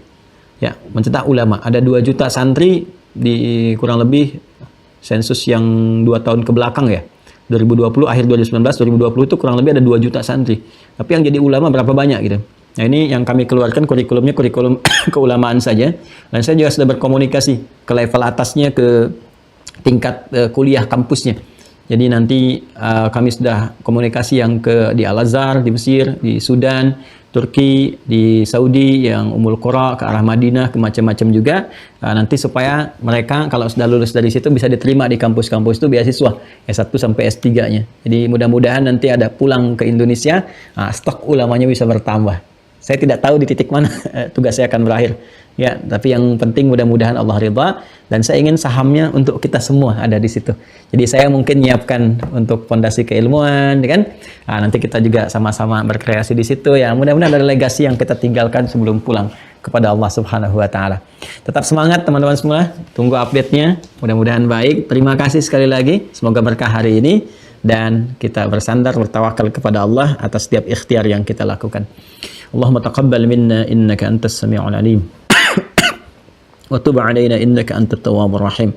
Ya, mencetak ulama. Ada 2 juta santri di kurang lebih sensus yang 2 tahun ke belakang ya. 2020, akhir 2019, 2020 itu kurang lebih ada 2 juta santri. Tapi yang jadi ulama berapa banyak gitu. Nah ini yang kami keluarkan kurikulumnya kurikulum keulamaan saja. Dan saya juga sudah berkomunikasi ke level atasnya, ke tingkat kuliah kampusnya. Jadi nanti kami sudah komunikasi yang di Al-Azhar, di Mesir, di Sudan, Turki, di Saudi, yang Ummul Qura, ke arah Madinah, ke macam-macam juga. Nanti supaya mereka kalau sudah lulus dari situ bisa diterima di kampus-kampus itu beasiswa S1 sampai S3-nya. Jadi mudah-mudahan nanti ada pulang ke Indonesia, stok ulamanya bisa bertambah. Saya tidak tahu di titik mana tugas saya akan berakhir. Ya, tapi yang penting mudah-mudahan Allah ridha, dan saya ingin sahamnya untuk kita semua ada di situ. Jadi saya mungkin menyiapkan untuk fondasi keilmuan, kan? Nanti kita juga sama-sama berkreasi di situ ya. Mudah-mudahan ada legasi yang kita tinggalkan sebelum pulang kepada Allah Subhanahu wa taala. Tetap semangat teman-teman semua, tunggu update-nya. Mudah-mudahan baik. Terima kasih sekali lagi. Semoga berkah hari ini dan kita bersandar bertawakal kepada Allah atas setiap ikhtiar yang kita lakukan. Allahumma taqabbal minna innaka antas sami'ul alim. وتب علينا إنك أنت التواب الرحيم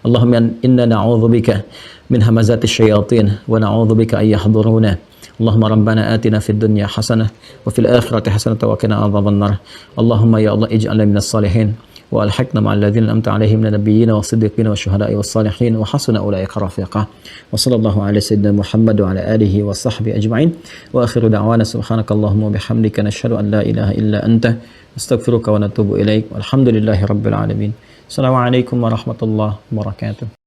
اللهم إنا نعوذ بك من همزات الشياطين ونعوذ بك أن يحضرونا اللهم ربنا آتنا في الدنيا حسنة وفي الآخرة حسنة وقنا عذاب النار اللهم يا الله اجعلنا من الصالحين وألحقنا مع الذين أنعمت عليهم من النبيين والصديقين والشهداء والصالحين وحسن أولئك رفيقا وصلى الله على سيدنا محمد وعلى آله وصحبه أجمعين وآخر دعوانا سبحانك اللهم وبحمدك نشهد أن لا إله إلا أنت نستغفرك ونتوب إليك والحمد لله رب العالمين السلام عليكم ورحمة الله وبركاته